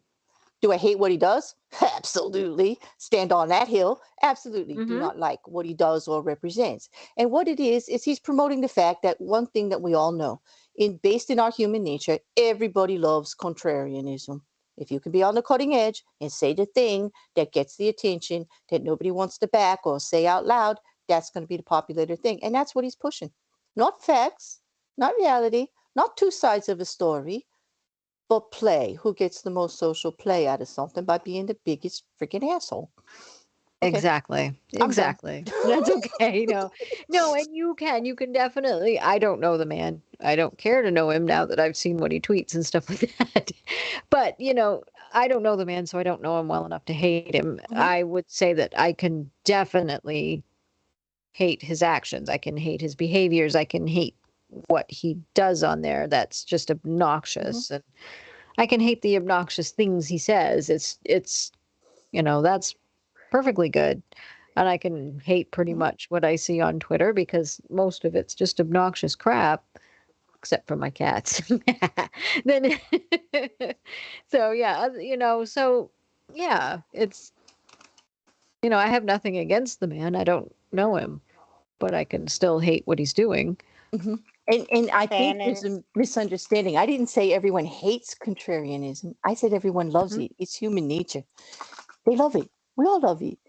Do I hate what he does? Absolutely. Stand on that hill. Absolutely. Do not like what he does or represents. And what it is he's promoting the fact that one thing that we all know, based in our human nature, everybody loves contrarianism. If you can be on the cutting edge and say the thing that gets the attention that nobody wants to back or say out loud, that's going to be the popular thing. And that's what he's pushing. not facts, not reality, not two sides of a story, but play. Who gets the most social play out of something by being the biggest freaking asshole? Okay. Exactly. I'm done. Exactly. That's okay. No, and you can definitely. I don't know the man. I don't care to know him now that I've seen what he tweets and stuff like that. But, I don't know the man, so I don't know him well enough to hate him. Mhm. I would say that I can definitely hate his actions. I can hate his behaviors. I can hate what he does on there. That's just obnoxious. And I can hate the obnoxious things he says. It's that's perfectly good. And I can hate pretty much what I see on Twitter because most of it's just obnoxious crap, except for my cats. Then, so yeah, it's, I have nothing against the man. I don't know him, but I can still hate what he's doing. Mhm. And I think there's Fanning. a misunderstanding. I didn't say everyone hates contrarianism. I said everyone loves it. It's human nature. They love it. We all love it.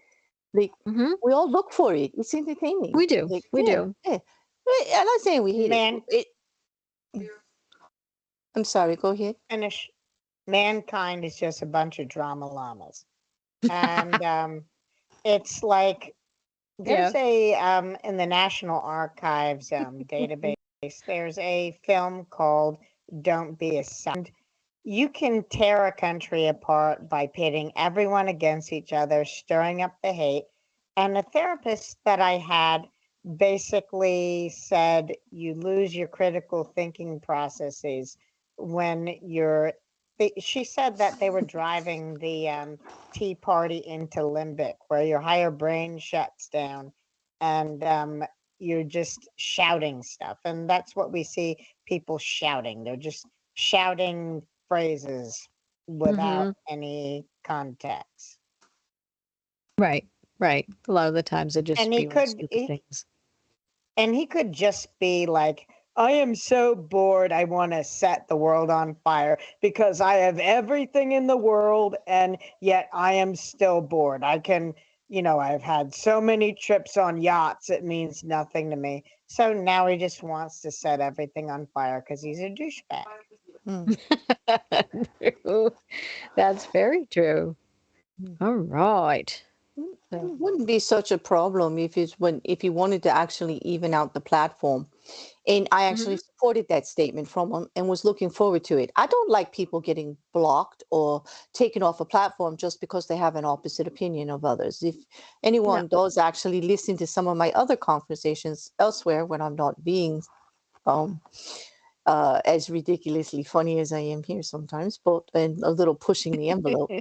Like Hmm. we all look for it. It's entertaining. We do. Like, We yeah, do. yeah. I'm not saying we hate Man, it. I'm sorry. Go ahead. finish. Mankind is just a bunch of drama llamas, and it's like Yeah. there's a in the National Archives database. There's a film called "Don't Be a Sound." You can tear a country apart by pitting everyone against each other, stirring up the hate. And the therapist that I had basically said you lose your critical thinking processes when she said that they were driving the Tea Party into limbic, where your higher brain shuts down and you're just shouting stuff. And that's what we see people shouting. They're just shouting phrases without any context. Right. Right. A lot of the times they just And he spewing could stupid things. and he could just be like, I am so bored, I want to set the world on fire because I have everything in the world and yet I am still bored. I've had so many trips on yachts, it means nothing to me. So now he just wants to set everything on fire because he's a douchebag. True. That's very true. All right. It wouldn't be such a problem if you wanted to actually even out the platform. And I actually supported that statement from him and was looking forward to it. I don't like people getting blocked or taken off a platform just because they have an opposite opinion of others. If anyone does actually listen to some of my other conversations elsewhere when I'm not being um, as ridiculously funny as I am here sometimes, and a little pushing the envelope.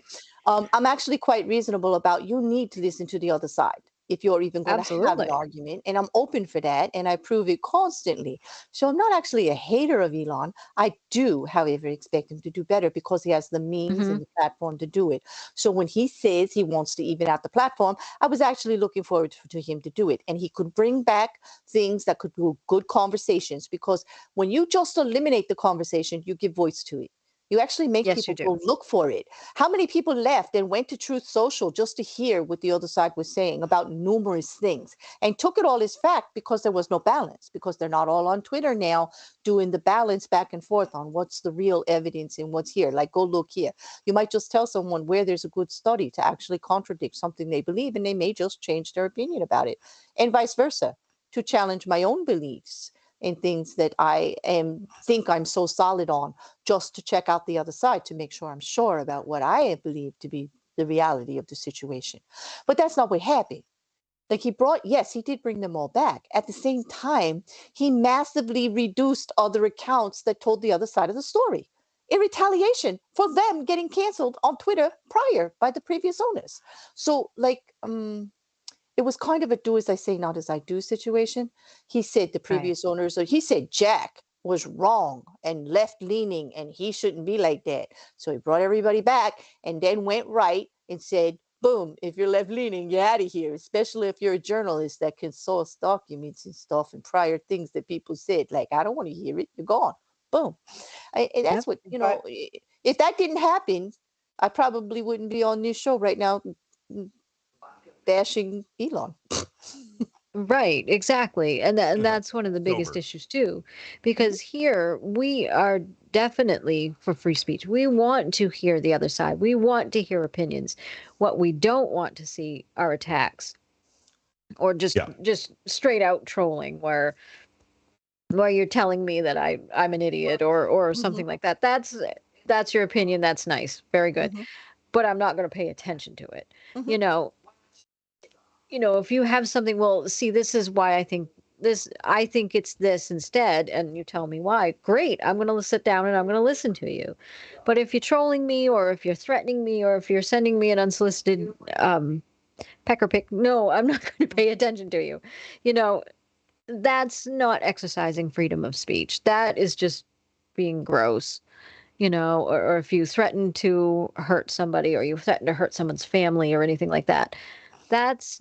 I'm actually quite reasonable about you need to listen to the other side if you're even going to have an Absolutely. argument, and I'm open for that, and I prove it constantly. So I'm not actually a hater of Elon. I do, however, expect him to do better because he has the means and the platform to do it. So when he says he wants to even out the platform, I was actually looking forward to him to do it, and he could bring back things that could do good conversations, because when you just eliminate the conversation, you give voice to it. You actually make Yes, you people do. go look for it. How many people left and went to Truth Social just to hear what the other side was saying about numerous things and took it all as fact because there was no balance, because they're not all on Twitter now doing the balance back and forth on what's the real evidence and what's here. Like, go look here. You might just tell someone where there's a good study to actually contradict something they believe, and they may just change their opinion about it, and vice versa, to challenge my own beliefs and things that think I'm so solid on, just to check out the other side to make sure I'm sure about what I believe to be the reality of the situation. But that's not what happened. Like, yes, he did bring them all back. At the same time, he massively reduced other accounts that told the other side of the story in retaliation for them getting canceled on Twitter prior by the previous owners. So, it was kind of a do as I say, not as I do situation. He said the previous owners, or he said Jack was wrong and left leaning and he shouldn't be like that. So he brought everybody back and then went right and said, boom, if you're left leaning, you're out of here, especially if you're a journalist that can source documents and stuff and prior things that people said. Like, I don't want to hear it. You're gone. Boom. And that's what, But if that didn't happen, I probably wouldn't be on this show right now bashing Elon. Right, exactly. And that's one of the biggest Sober. issues too, because here we are definitely for free speech. We want to hear the other side. We want to hear opinions. What we don't want to see are attacks or Yeah. just straight out trolling where you're telling me that I'm an idiot or Mm-hmm. something like that. That's your opinion. That's nice. Very good. Mm-hmm. But I'm not going to pay attention to it. Mm-hmm. If you have something, well, see, this is why I think it's this instead, and you tell me why, great. I'm going to sit down and I'm going to listen to you. But if you're trolling me or if you're threatening me or if you're sending me an unsolicited pecker pick, no, I'm not going to pay attention to you. You know, that's not exercising freedom of speech. That is just being gross. Or if you threaten to hurt somebody or you threaten to hurt someone's family or anything like that, that's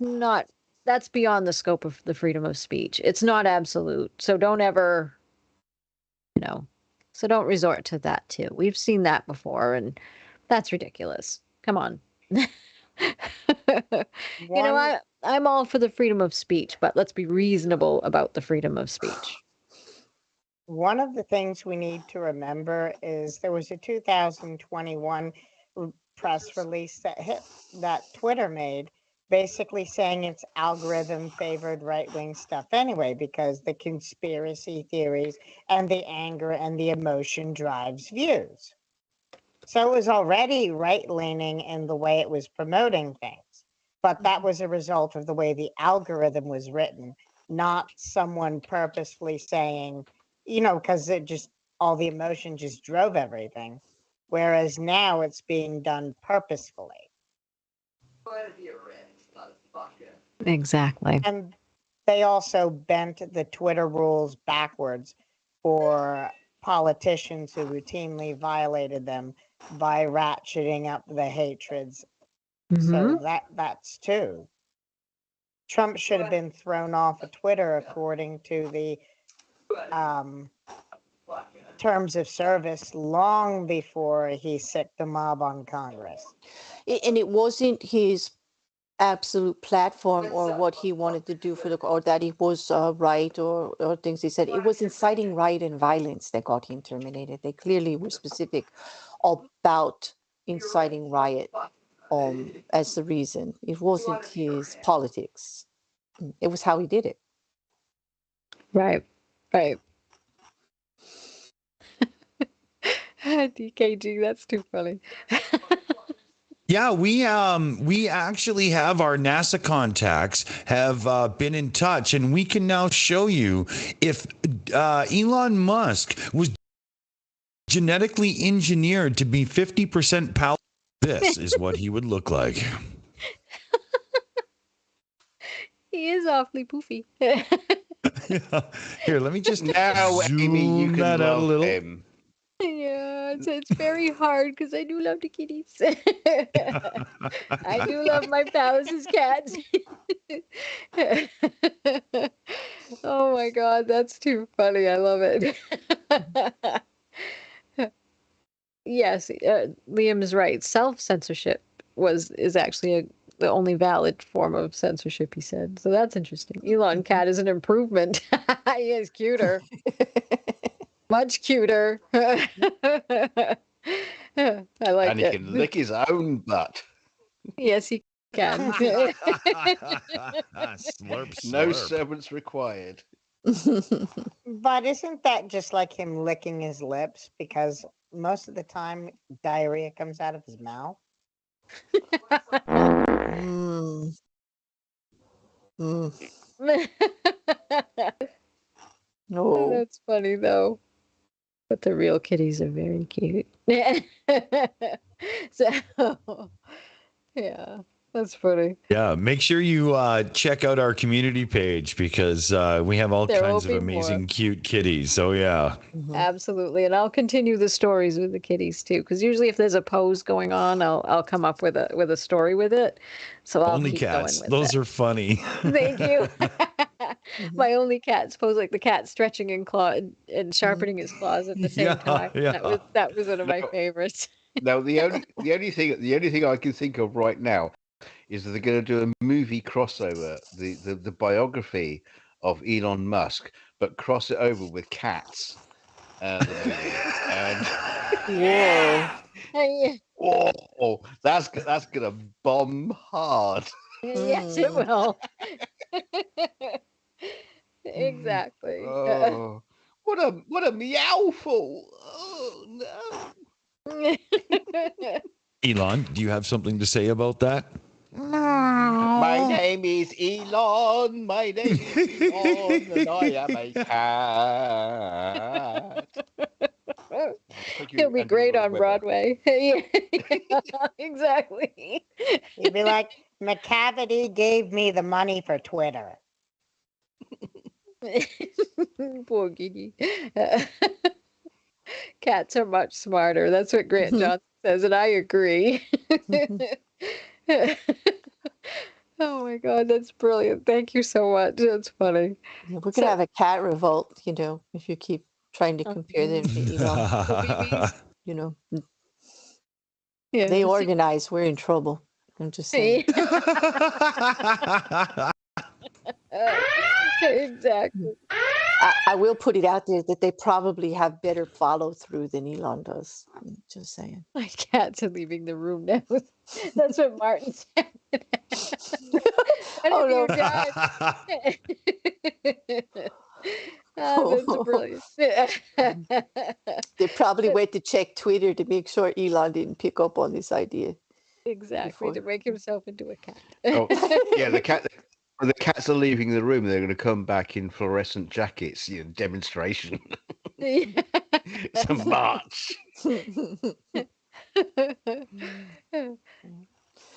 beyond the scope of the freedom of speech. It's not absolute. So don't ever, so don't resort to that too. We've seen that before and that's ridiculous. Come on. One, I'm all for the freedom of speech, but let's be reasonable about the freedom of speech. one of the things we need to remember is there was a 2021 press release that Twitter made, basically saying its algorithm favored right-wing stuff anyway, because the conspiracy theories and the anger and the emotion drives views. So it was already right-leaning in the way it was promoting things, but that was a result of the way the algorithm was written, not someone purposefully saying, because all the emotion just drove everything. Whereas now it's being done purposefully. Exactly. And they also bent the Twitter rules backwards for politicians who routinely violated them by ratcheting up the hatreds. So that's too. Trump should have been thrown off of Twitter according to the terms of service long before he sicked the mob on Congress. And it wasn't his absolute platform or what he wanted to do or that he was right or things he said. It was inciting riot and violence that got him terminated. They clearly were specific about inciting riot as the reason. It wasn't his politics. It was how he did it. Right. DKG, that's too funny. Yeah, we actually have our NASA contacts have been in touch, and we can now show you if Elon Musk was genetically engineered to be 50% power. This is what he would look like. He is awfully poofy. Yeah. Here, let me just Now, Aimee, you zoom can that out a love little. him. Yeah, it's very hard because I do love the kitties. I do love my pals as cats. Oh my God, that's too funny. I love it. Yes, Liam is right. Self-censorship is actually the only valid form of censorship, he said. So that's interesting. Elon Cat is an improvement. He is cuter. Much cuter. I like And he it. can lick his own butt. Yes, he can. Slurp, No slurp. servants required. But isn't that just like him licking his lips? Because most of the time diarrhea comes out of his mouth. Mm. Mm. No. That's funny though. But the real kitties are very cute. So, yeah, that's funny. Yeah, make sure you check out our community page because we have all They're kinds of open for amazing, cute kitties. So yeah. Absolutely, and I'll continue the stories with the kitties too, because usually if there's a pose going on, I'll come up with a story with it. So I'll Only keep cats. going with Those that. are funny. Thank you. My only cat's pose like the cat stretching and sharpening his claws at the same time. Yeah. That was one of my No. favorites. Now the only thing I can think of right now is that they're going to do a movie crossover, the biography of Elon Musk, but cross it over with cats. The movie. And oh, that's gonna bomb hard. Yes, it will. Exactly. Oh, what a meowful! Oh no. Elon, do you have something to say about that? My name is Elon. My name is Elon, and I am a cat. He'll be great on Broadway. Yeah, exactly. He'd be like, McCavity gave me the money for Twitter. Poor Gigi. Cats are much smarter. That's what Grant Johnson says, and I agree. Oh my God, that's brilliant. Thank you so much. That's funny. Yeah, we're gonna have a cat revolt, if you keep trying to compare them to Elon. Yeah, They organize. We're in trouble. I'm just saying. Exactly. I will put it out there that they probably have better follow through than Elon does. I'm just saying. My cats are leaving the room now. That's what Martin said. Oh, no. Oh, that's brilliant. They probably went to check Twitter to make sure Elon didn't pick up on this idea. Exactly, to make himself into a cat. Oh, yeah, the cats are leaving the room. They're going to come back in fluorescent jackets. Demonstration. It's a march.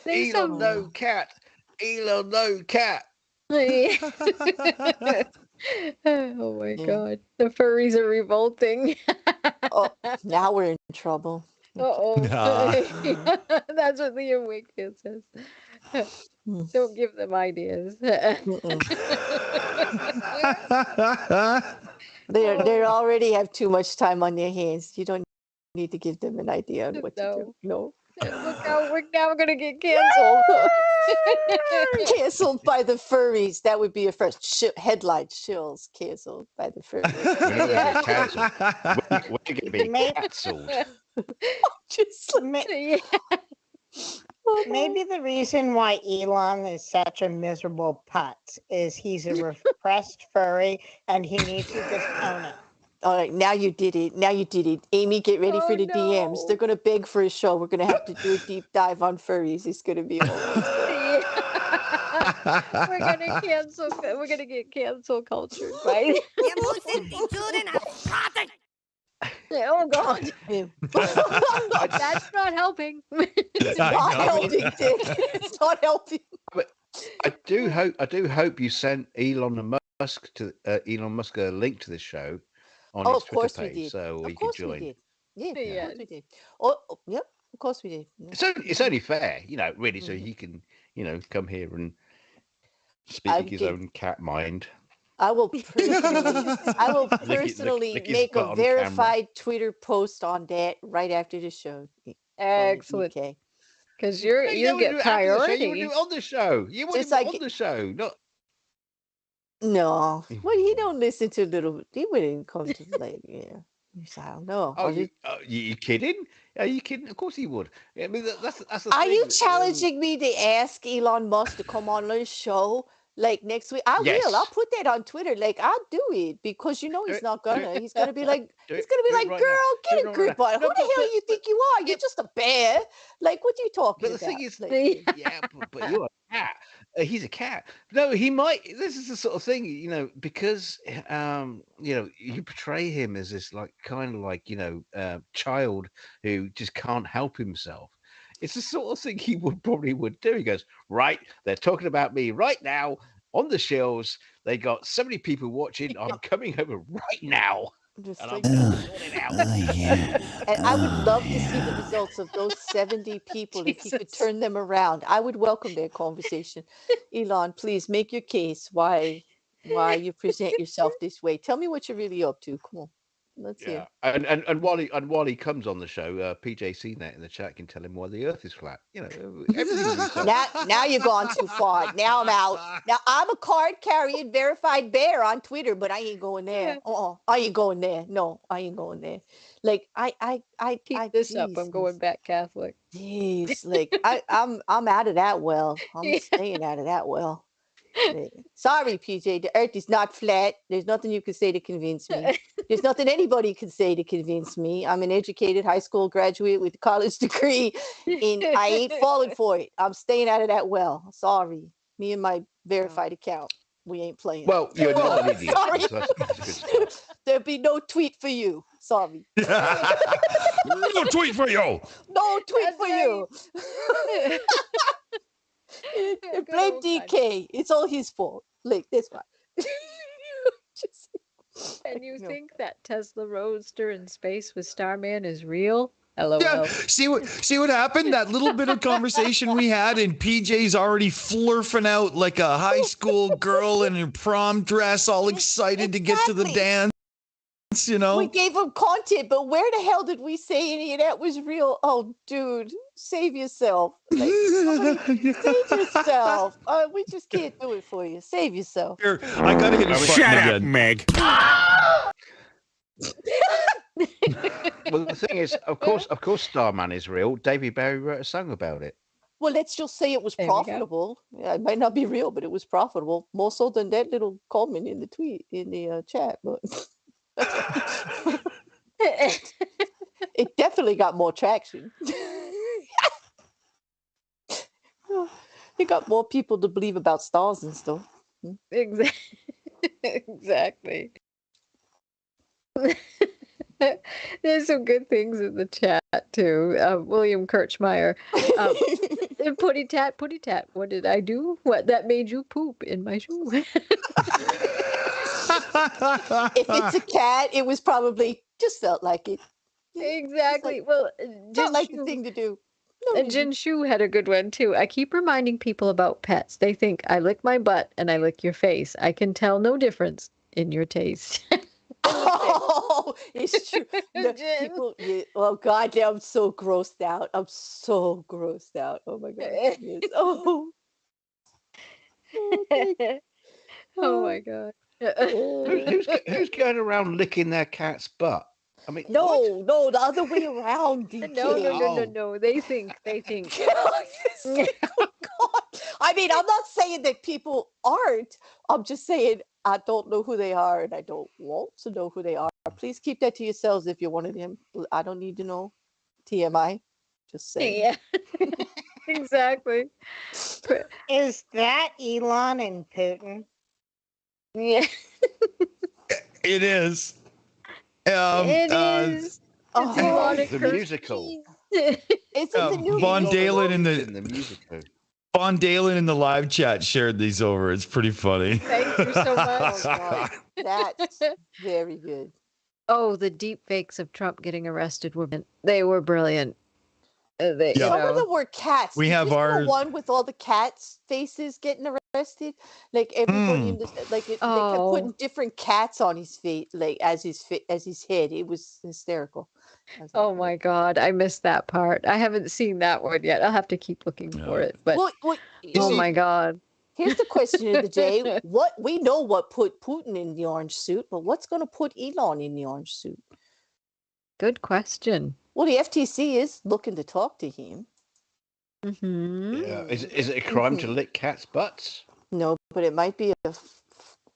Elon, no cat. Elon, no cat. Oh my God, the furries are revolting. Oh, now we're in trouble. Uh-oh. That's what Liam Wakefield says. Don't give them ideas. They already have too much time on their hands. You don't need to give them an idea on what to do. No. Look how we're now going to get canceled. Canceled by the furries. That would be a first. Headline: Shills canceled by the furries. We're not going to get cancelled. We're going to be cancelled. Maybe the reason why Elon is such a miserable putz is he's a repressed furry and he needs to just own it. All right, now you did it. Aimee, get ready for the DMs. They're going to beg for a show. We're going to have to do a deep dive on furries. It's going to be We're gonna cancel. We're gonna get cancel cultured, right? Oh God, that's not helping. It's not helping, Dick. It's not helping. But I do hope you sent Elon Musk a link to this show on his Twitter page, so he could join. We did. Yeah, of course we did. Oh, yep, of course we did. It's only fair, really, so he can, come here and speak his own cat mind. I will personally make a verified Twitter post on that right after the show. Excellent. Because you get priority. You would do it on the show. You would do it on the show. Not. No. Well, he don't listen to little. He wouldn't come to like I don't know. Oh, you kidding? Are you kidding? Of course he would. I mean, that's the Are thing. you challenging me to ask Elon Musk to come on the show? Like next week, Yes. will. I'll put that on Twitter. Like I'll do it because he's not gonna. He's gonna be like, right girl, get a grip on. Who the hell you think you are? You're Yeah. just a bear. Like what are you talking But the about? thing is, Like, but you're a cat. He's a cat. No, he might. This is the sort of thing, because you portray him as this child who just can't help himself. It's the sort of thing he probably would do. He goes, right, they're talking about me right now on the Shills. They got so many people watching. I'm coming over right now. just And like, I'm sorting it out. and I would love to see the results of those 70 people if he could Jesus. turn them around. I would welcome that conversation. Elon, please make your case why you present yourself this way. Tell me what you're really up to. Come on. Let's Yeah, hear. and while he comes on the show, PJ seen that in the chat can tell him why the Earth is flat. You know, everything's researched. Now you're gone too far. Now I'm out. Now I'm a card carrying verified bear on Twitter, but I ain't going there. I ain't going there. No, I ain't going there. Like I Keep this up. I'm Jesus. going back Catholic. Jeez, like I'm out of that well. I'm staying out of that well. Sorry, PJ. The Earth is not flat. There's nothing you can say to convince me. There's nothing anybody can say to convince me. I'm an educated high school graduate with a college degree, and I ain't falling for it. I'm staying out of that well. Sorry, me and my verified account. We ain't playing. Well, you're not an idiot. Sorry. So that's a good start. There'll be no tweet for you. Sorry. No tweet for you. No tweet for you. Blame DK. It's all his fault. Like, that's fine. And you think that Tesla Roadster in space with Starman is real? LOL. Yeah, see what happened? That little bit of conversation we had, and PJ's already flirting out like a high school girl in her prom dress, all excited to get to the dance. You know, we gave him content, but where the hell did we say any of that was real? Oh, dude, save yourself. Like, save yourself. We just can't do it for you. Save yourself. Here, I gotta hit his button Shut up, again. Meg. Well, the thing is, of course, Starman is real. David Bowie wrote a song about it. Well, let's just say it was There we go. profitable. Yeah, it might not be real, but it was profitable. More so than that little comment in the tweet, in the chat. But it definitely got more traction. It got more people to believe about stars and stuff. Exactly. There's some good things in the chat too. William Kirchmeyer. Putty tat. What did I do? What that made you poop in my shoe? If it's a cat, it was probably just felt like it. Exactly. Well, Not like the thing to do. No and Jin Shu had a good one too. I keep reminding people about pets. They think I lick my butt and I lick your face. I can tell no difference in your taste. Oh, it's true. No, people, oh God, yeah, I'm so grossed out. I'm so grossed out. Oh my God. Yes. Oh. Oh my God. Who's going around licking their cat's butt? I mean, No, the other way around. DK. No. They think. Oh, God. I mean, I'm not saying that people aren't. I'm just saying I don't know who they are, and I don't want to know who they are. Please keep that to yourselves if you're one of them. I don't need to know. TMI. Just saying. Yeah. Exactly. Is that Elon and Putin? Yeah. It is. It is. Oh, the musical. It's in the new Von musical. Dalen in the musical. Von Dalen in the live chat shared these over. It's pretty funny. Thank you so much. Oh, God. That's very good. Oh, the deep fakes of Trump getting arrested they were brilliant. Yeah. Some of them were cats. We Did have you see the our- one with all the cats' faces getting arrested. Like everybody in this, they kept putting different cats on his face, like as his head. It was hysterical. I was like, Oh my God, I missed that part. I haven't seen that one yet. I'll have to keep looking for it. But Well, oh my God. here's the question of the day: what we know what put Putin in the orange suit, but what's going to put Elon in the orange suit? Good question. Well, the FTC is looking to talk to him. Mm-hmm. Yeah. Is it a crime to lick cats' butts? No, but it might be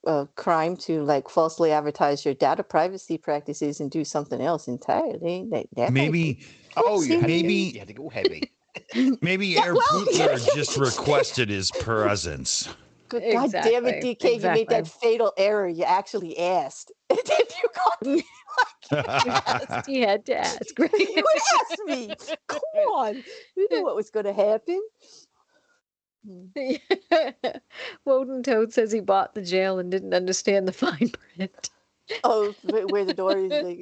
a crime to like falsely advertise your data privacy practices and do something else entirely. That might be- Maybe Oh, you Maybe- had to go heavy. Air Putler just requested his presence. God damn it, DK! You made that Exactly. fatal error. You actually asked, and then you got He had to ask. Right? you asked me. Come on, you knew what was going to happen. Woden Toad says he bought the jail and didn't understand the fine print. Oh, where the door is. Like,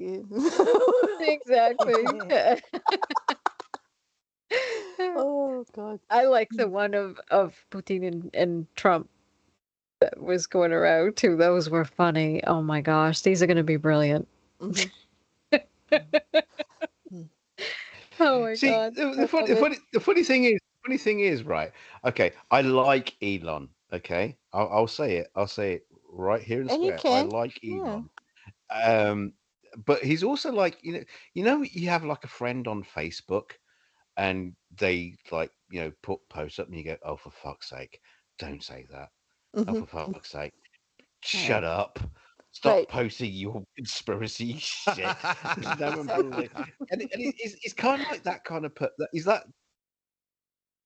Exactly. oh God. I like the one of Putin and Trump that was going around too. Those were funny. Oh my gosh, these are going to be brilliant. Mhm. Oh my See, God. the funny thing is, right? Okay, I like Elon. Okay, I'll say it. I'll say it right here and And you square. I can. like Yeah. Elon. But he's also like, you have like a friend on Facebook, and they like, put posts up, and you go, oh, for fuck's sake, don't say that. Oh, for Mm-hmm. fuck's sake, shut up. Stop Right. posting your conspiracy shit. No one Exactly. believes. And it's kind of like that kind of is that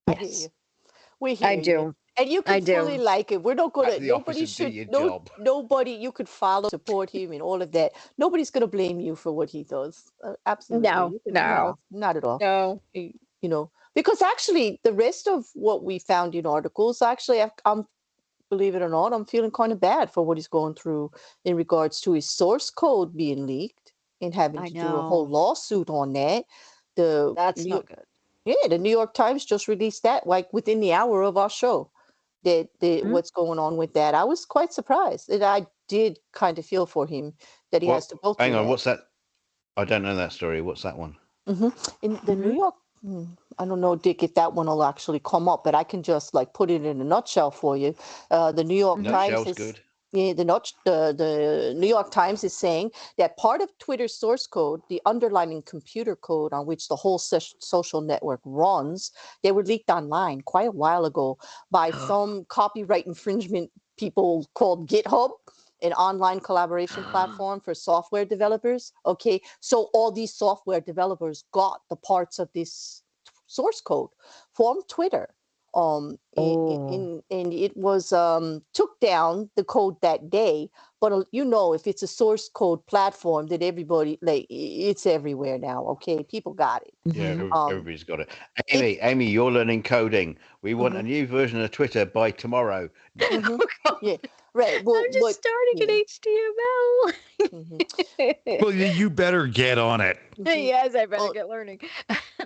I hear Yes, you. We I hear you. do. And you I can fully do. like it. We're not gonna at the office nobody and do should your no job? nobody you could follow, support him and all of that. Nobody's gonna blame you for what he does. Absolutely. No, You can no, not at all. no. Because actually the rest of what we found in articles, actually I'm believe it or not, I'm feeling kind of bad for what he's going through in regards to his source code being leaked and having I to do a whole know. lawsuit on that. The That's New not York, good. yeah, the New York Times just released that like within the hour of our show. That Mm, what's going on with that. I was quite surprised, and I did kind of feel for him that he has What? to go Hang through on. that. What's that? I don't know that story. What's that one? In the New mhm. York, I don't know, Dick, if that one will actually come up, but I can just like put it in a nutshell for you. The New York Mhm. Times Nutshell's is. good. Yeah, the New York Times is saying that part of Twitter's source code, the underlying computer code on which the whole social network runs, they were leaked online quite a while ago by some copyright infringement people called GitHub, an online collaboration platform for software developers. Okay, so all these software developers got the parts of this source code from Twitter. Oh, And it was took down the code that day. But if it's a source code platform that everybody like, it's everywhere now. Okay, people got it. Yeah, mhm. everybody's got it. It. Amy, you're learning coding. We want a Mhm, new version of Twitter by tomorrow. mhm. Yeah, right. I'm Well, just but starting yeah. in Mhm, HTML. Well, you better get on it. mhm. Yes, I better Well, get learning.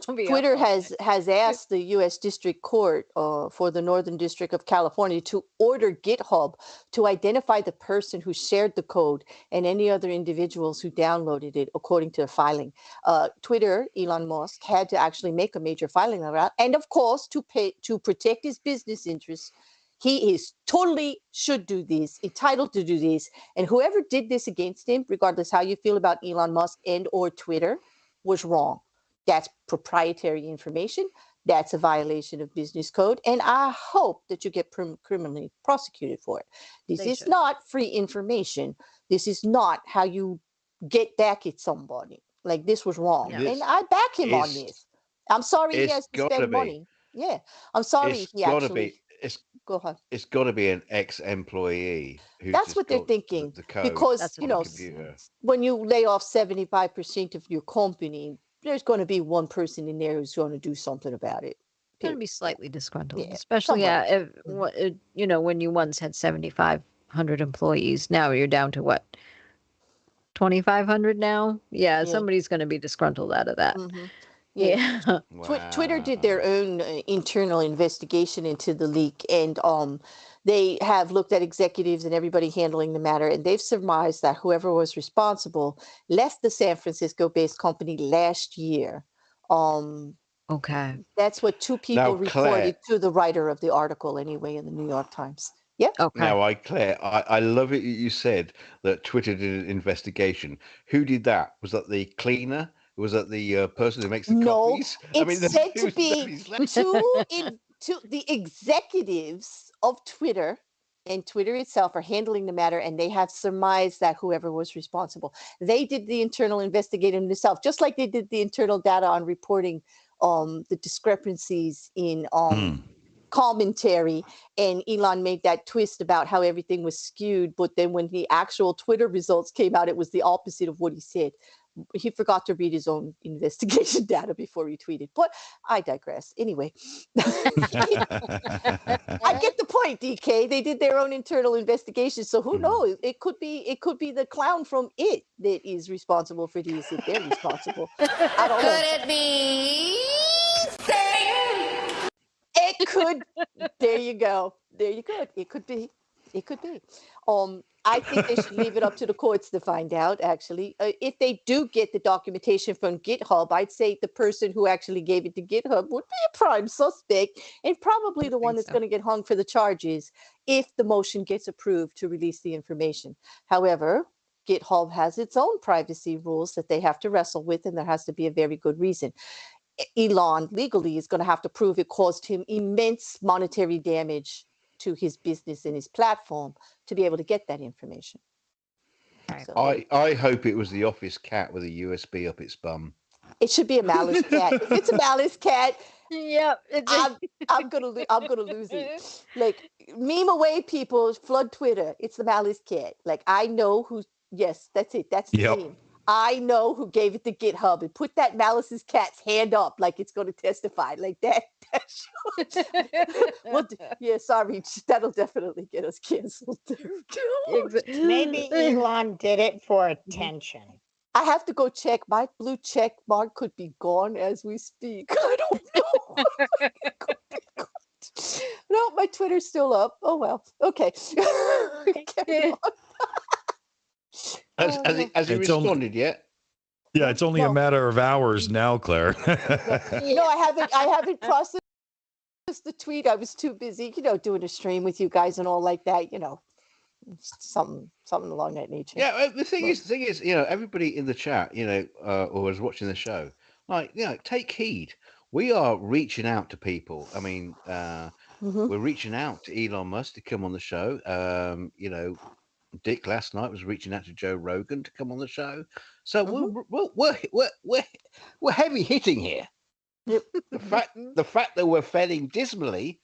I'll be up Twitter on has asked the U.S. District Court for the Northern District of California to order GitHub to identify the person who shared the code and any other individuals who downloaded it, according to the filing. Twitter, Elon Musk, had to actually make a major filing around, and of course, to protect his business interests, he is totally should do this, entitled to do this, and whoever did this against him, regardless how you feel about Elon Musk and or Twitter, was wrong. That's proprietary information. That's a violation of business code. And I hope that you get criminally prosecuted for it. This They is should. not free information. This is not how you get back at somebody. Like, this was wrong. No. And This I back him on is this. I'm sorry he it's has to gotta spend be. money. Yeah. I'm sorry It's he gotta actually, be. It's go ahead. it's gotta be an ex-employee who's That's just what they're got thinking. the code Because, That's what on it the is. computer. when you lay off 75% of your company, there's going to be one person in there who's going to do something about it. Going to Period. be slightly disgruntled, Yeah, especially somebody. if Mhm. when you once had 7,500 employees. Now you're down to what, 2,500 now? Yeah, Yeah. somebody's going to be disgruntled out of that. Hmm. Yeah. Yeah. Twitter did their Wow. own internal investigation into the leak, and they have looked at executives and everybody handling the matter, and they've surmised that whoever was responsible left the San Francisco-based company last year. Um, Okay. that's what two Now, people Claire. reported to the writer of the article, anyway, in the New York Times. Yeah. Okay. Now, Claire, I love it. You said that Twitter did an investigation. Who did that? Was that the cleaner? Was that the person who makes the No, coffees? I it's mean, there's said to who's be nobody's left. to the executives of Twitter and Twitter itself are handling the matter, and they have surmised that whoever was responsible. They did the internal investigating themselves, just like they did the internal data on reporting the discrepancies in Mm. commentary, and Elon made that twist about how everything was skewed, but then when the actual Twitter results came out, it was the opposite of what he said. He forgot to read his own investigation data before he tweeted, but I digress. Anyway, I get the point, DK. They did their own internal investigation, so who knows? It could be the clown from It that is responsible for this if they're responsible. I don't know. Could it be Satan? It could. There you go. There you go. It could be. It could be. I think they should leave it up to the courts to find out, actually. If they do get the documentation from GitHub, I'd say the person who actually gave it to GitHub would be a prime suspect and probably the one that's going to get hung for the charges if the motion gets approved to release the information. However, GitHub has its own privacy rules that they have to wrestle with, and there has to be a very good reason. Elon legally is going to have to prove it caused him immense monetary damage to his business and his platform to be able to get that information. So, I hope it was the office cat with a USB up its bum. it should be a malice cat. If it's a malice cat, Yep. I'm gonna lose it. Like, meme away, people, flood Twitter. It's the malice cat. Like, I know who. Yes, that's it. That's the name. I know who gave it to GitHub and put that malice's cat's hand up like it's going to testify like that. Yeah, sorry, that'll definitely get us canceled. Maybe Elon did it for attention. I have to go check. My blue check mark could be gone as we speak. I don't know. No, my Twitter's still up. Oh well. Okay. Carry on. Has he responded yet? Yeah, it's only a matter of hours now, Claire. No, I haven't processed the tweet. I was too busy, doing a stream with you guys and all like that, something along that nature. Yeah, the thing is, everybody in the chat, or was watching the show, like, take heed. We are reaching out to people. I mean, we're reaching out to Elon Musk to come on the show. Dick last night was reaching out to Joe Rogan to come on the show. So we're heavy hitting here. Yep. The fact that we're failing dismally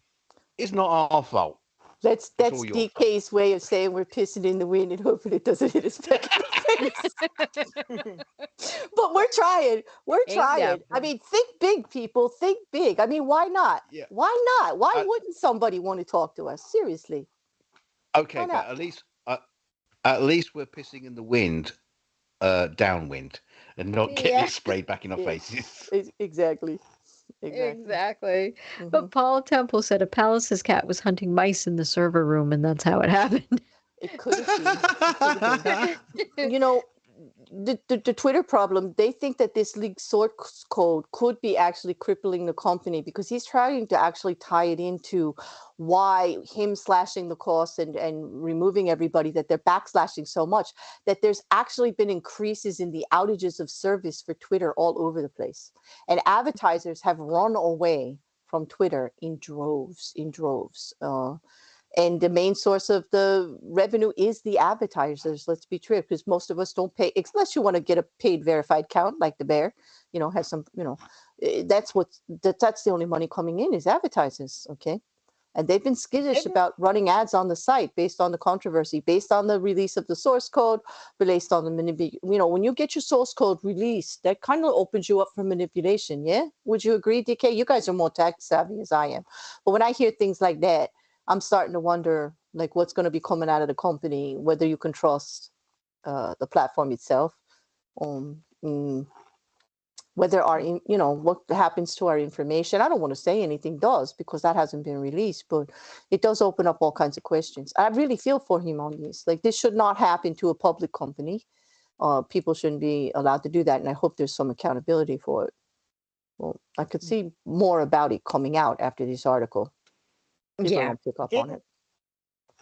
is not our fault. That's DK's way of saying we're pissing in the wind and hoping it doesn't hit us back in the face. But we're trying. I mean, think big, people. Think big. I mean, why not? Yeah. Why not? Why wouldn't somebody want to talk to us? Seriously. Okay, but at least we're pissing in the wind, downwind, and not getting it sprayed back in our faces. Exactly. But Paul Temple said a Palace's cat was hunting mice in the server room, and that's how it happened. It could have been. The Twitter problem, they think that this leaked source code could be actually crippling the company because he's trying to actually tie it into why him slashing the costs and removing everybody, that they're backslashing so much, that there's actually been increases in the outages of service for Twitter all over the place. And advertisers have run away from Twitter in droves. And the main source of the revenue is the advertisers. Let's be true, because most of us don't pay, unless you want to get a paid verified account like the Bear, has some, that's the only money coming in is advertisers. Okay. And they've been skittish about running ads on the site based on the controversy, based on the release of the source code, based on the when you get your source code released, that kind of opens you up for manipulation. Yeah. Would you agree, DK? You guys are more tech savvy as I am. But when I hear things like that, I'm starting to wonder, like, what's going to be coming out of the company, whether you can trust the platform itself, whether what happens to our information. I don't want to say anything does because that hasn't been released, but it does open up all kinds of questions. I really feel for him on this. Like, this should not happen to a public company. People shouldn't be allowed to do that, and I hope there's some accountability for it. Well, I could see more about it coming out after this article. Pick up on it.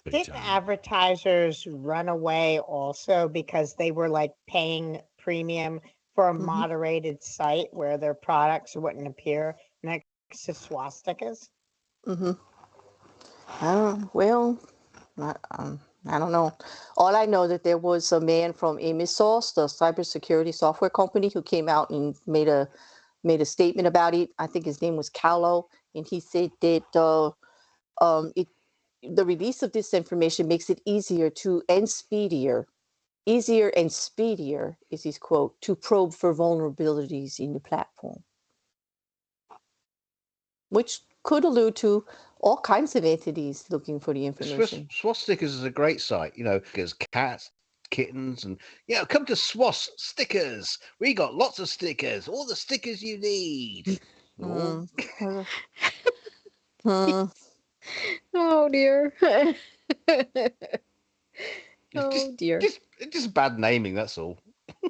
Didn't advertisers run away also because they were like paying premium for a moderated site where their products wouldn't appear next to swastikas? I don't know. All I know that there was a man from Aimee, the cybersecurity software company, who came out and made a statement about it. I think his name was Kaulo, and he said that the release of this information makes it easier and speedier is his quote, to probe for vulnerabilities in the platform, which could allude to all kinds of entities looking for the information. Swastikas is a great site, because cats, kittens, and come to Swas Stickers. We got lots of stickers, all the stickers you need. Oh dear. Oh dear. Just bad naming. That's all.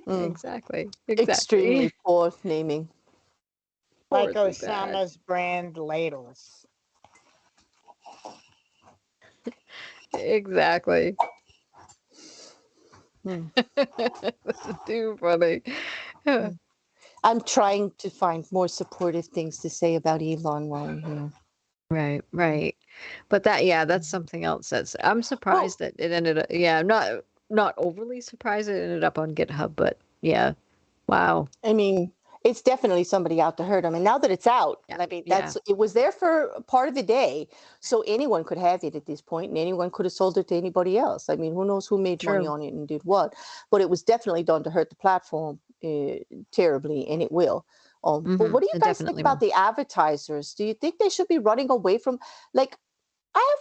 Exactly. Extremely poor naming. Like Horribly bad. Osama's brand ladles. Exactly. Hmm. This is too funny. I'm trying to find more supportive things to say about Elon while I'm here. Right. But that's something else I'm surprised that it ended up, not overly surprised it ended up on GitHub, but yeah. Wow. I mean, it's definitely somebody out to hurt him. And now that it's out, I mean, it was there for part of the day. So anyone could have it at this point, and anyone could have sold it to anybody else. I mean, who knows who made money on it and did what? But it was definitely done to hurt the platform terribly, and it will. But what do you guys think about the advertisers? Do you think they should be running away from, like, I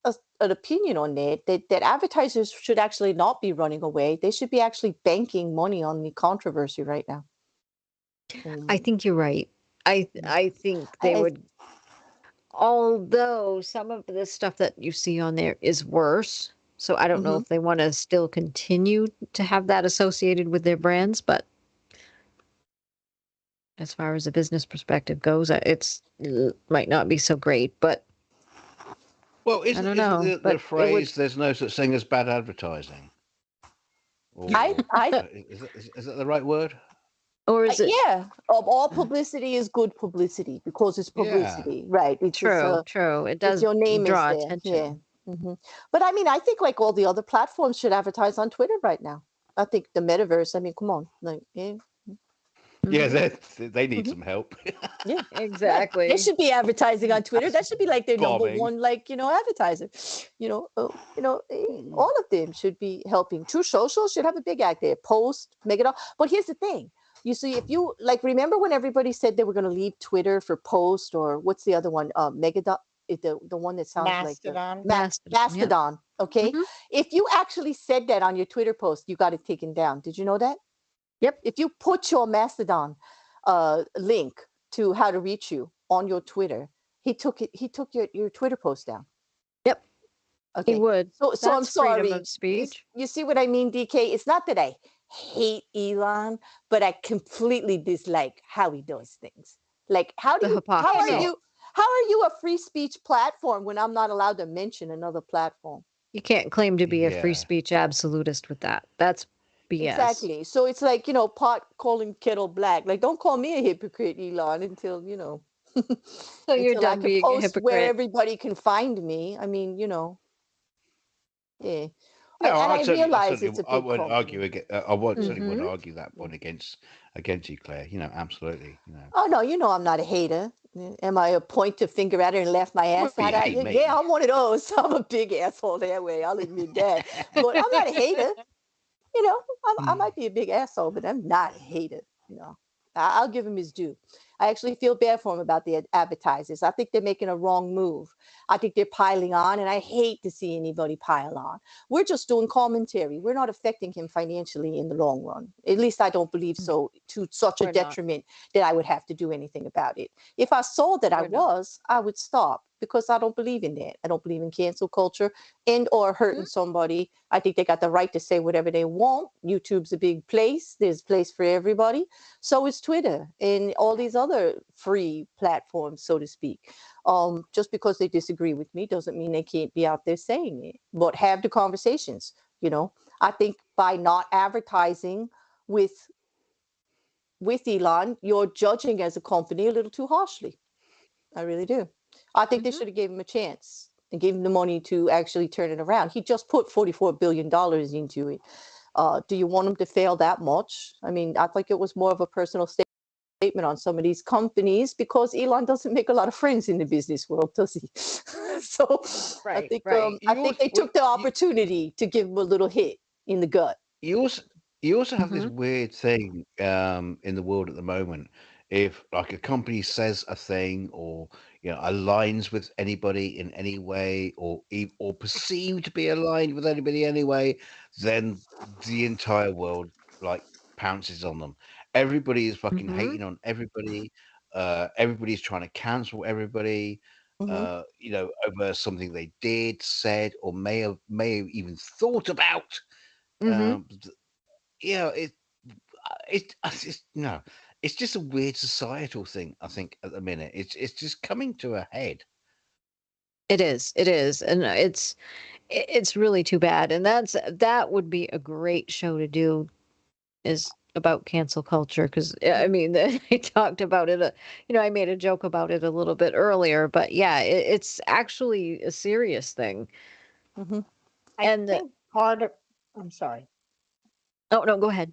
have an opinion on that advertisers should actually not be running away. They should be actually banking money on the controversy right now. I think you're right. I think they would, although some of the stuff that you see on there is worse. So I don't know if they want to still continue to have that associated with their brands, but as far as a business perspective goes, it's might not be so great, but well, I don't know. The phrase "there's no such thing as bad advertising"? Or, is that the right word? Or is it? Yeah, all publicity is good publicity because it's publicity, right? It's true. It does your name draw is there. attention. Yeah. But I mean, I think like all the other platforms should advertise on Twitter right now. I think the metaverse. I mean, come on, like yeah, they need some help. Yeah, exactly. They should be advertising on Twitter. That should be like their number one, like advertiser. All of them should be helping. True Social should have a big act there. Post, make it all. But here's the thing. You see, if you remember when everybody said they were going to leave Twitter for Post, or what's the other one? Megadon, the one that sounds Mastodon. like Mastodon. Yeah. Okay, if you actually said that on your Twitter post, you got it taken down. Did you know that? Yep. If you put your Mastodon link to how to reach you on your Twitter, he took your Twitter post down. Yep. Okay. He would. So I'm sorry. Freedom of speech. You see what I mean, DK? It's not that I hate Elon, but I completely dislike how he does things. Like, how are you a free speech platform when I'm not allowed to mention another platform? You can't claim to be a free speech absolutist with that. That's BS. Exactly. So it's like, pot calling kettle black. Like, don't call me a hypocrite, Elon, until, so you're done being a hypocrite. Where everybody can find me. I mean, yeah. No, I realize it's a big I won't company. argue against. I certainly wouldn't argue that one against you, Claire. Absolutely. Oh no, I'm not a hater. Am I a point to finger at her and laugh my ass out at you? Yeah, I'm one of those. I'm a big asshole that way. I'll admit that. But I'm not a hater. I might be a big asshole, but I'm not a hater. I'll give him his due. I actually feel bad for him about the advertisers. I think they're making a wrong move. I think they're piling on, and I hate to see anybody pile on. We're just doing commentary. We're not affecting him financially in the long run. At least I don't believe so, to such a detriment that I would have to do anything about it. If I saw that I would stop, because I don't believe in that. I don't believe in cancel culture and or hurting somebody. I think they got the right to say whatever they want. YouTube's a big place. There's a place for everybody. So is Twitter and all these other free platforms, so to speak. Just because they disagree with me doesn't mean they can't be out there saying it, but have the conversations. I think by not advertising with Elon, you're judging as a company a little too harshly. I really do. I think they should have gave him a chance and gave him the money to actually turn it around. He just put $44 billion into it. Do you want him to fail that much? I mean, I think it was more of a personal statement on some of these companies, because Elon doesn't make a lot of friends in the business world, does he? So I think they took the opportunity to give him a little hit in the gut. You also have this weird thing in the world at the moment. If like a company says a thing, or aligns with anybody in any way, or perceived to be aligned with anybody anyway, then the entire world like pounces on them. Everybody is fucking hating on everybody. Everybody's trying to cancel everybody. over something they did, said, or may have even thought about. Mhm. It's just a weird societal thing. I think at the minute it's just coming to a head. It is, and it's really too bad. And that would be a great show to do, is about cancel culture, because I mean, I talked about it. I made a joke about it a little bit earlier, but yeah, it's actually a serious thing. Mm-hmm. I And think part of, I'm sorry. oh no, go ahead.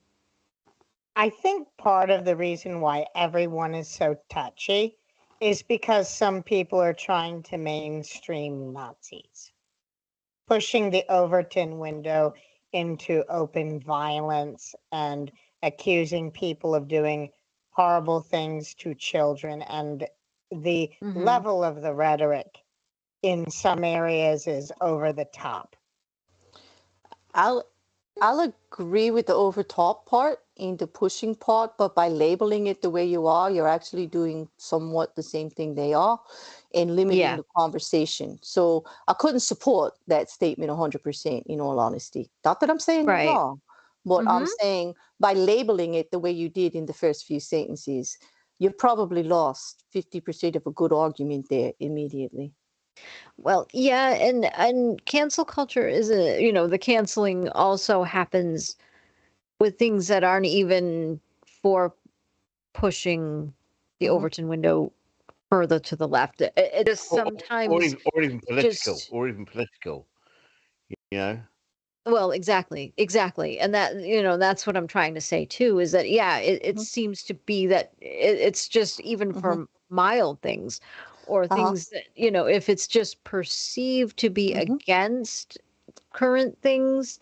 I think part of the reason why everyone is so touchy is because some people are trying to mainstream Nazis, pushing the Overton window into open violence and accusing people of doing horrible things to children. And the Mhm. level of the rhetoric in some areas is over the top. I'll agree with the over top part in the pushing part, but by labeling it the way you are, you're actually doing somewhat the same thing they are and limiting Yeah. the conversation. So I couldn't support that statement 100%, in all honesty. Not that I'm saying you're Right. wrong, but I'm Mhm. saying by labeling it the way you did in the first few sentences, you probably lost 50% of a good argument there immediately. Well, yeah, and cancel culture is the canceling also happens with things that aren't even for pushing the Mhm. Overton window further to the left. It just Or, sometimes or even political, just you know. well, exactly, and that's what I'm trying to say too. Is that yeah, it Mhm. seems to be that it's just even Mhm. for mild things, or Uh-huh. things that if it's just perceived to be Mhm. against current things,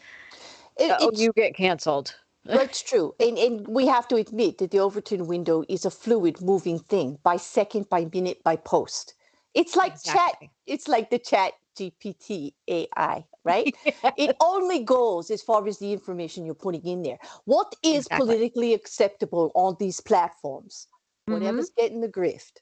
It's you get canceled. Well, it's true. And we have to admit that the Overton window is a fluid moving thing by second, by minute, by post. Exactly. It's like the chat GPT AI, right? It only goes as far as the information you're putting in there. What is Exactly. politically acceptable on these platforms? Hmm. Whatever's getting the grift.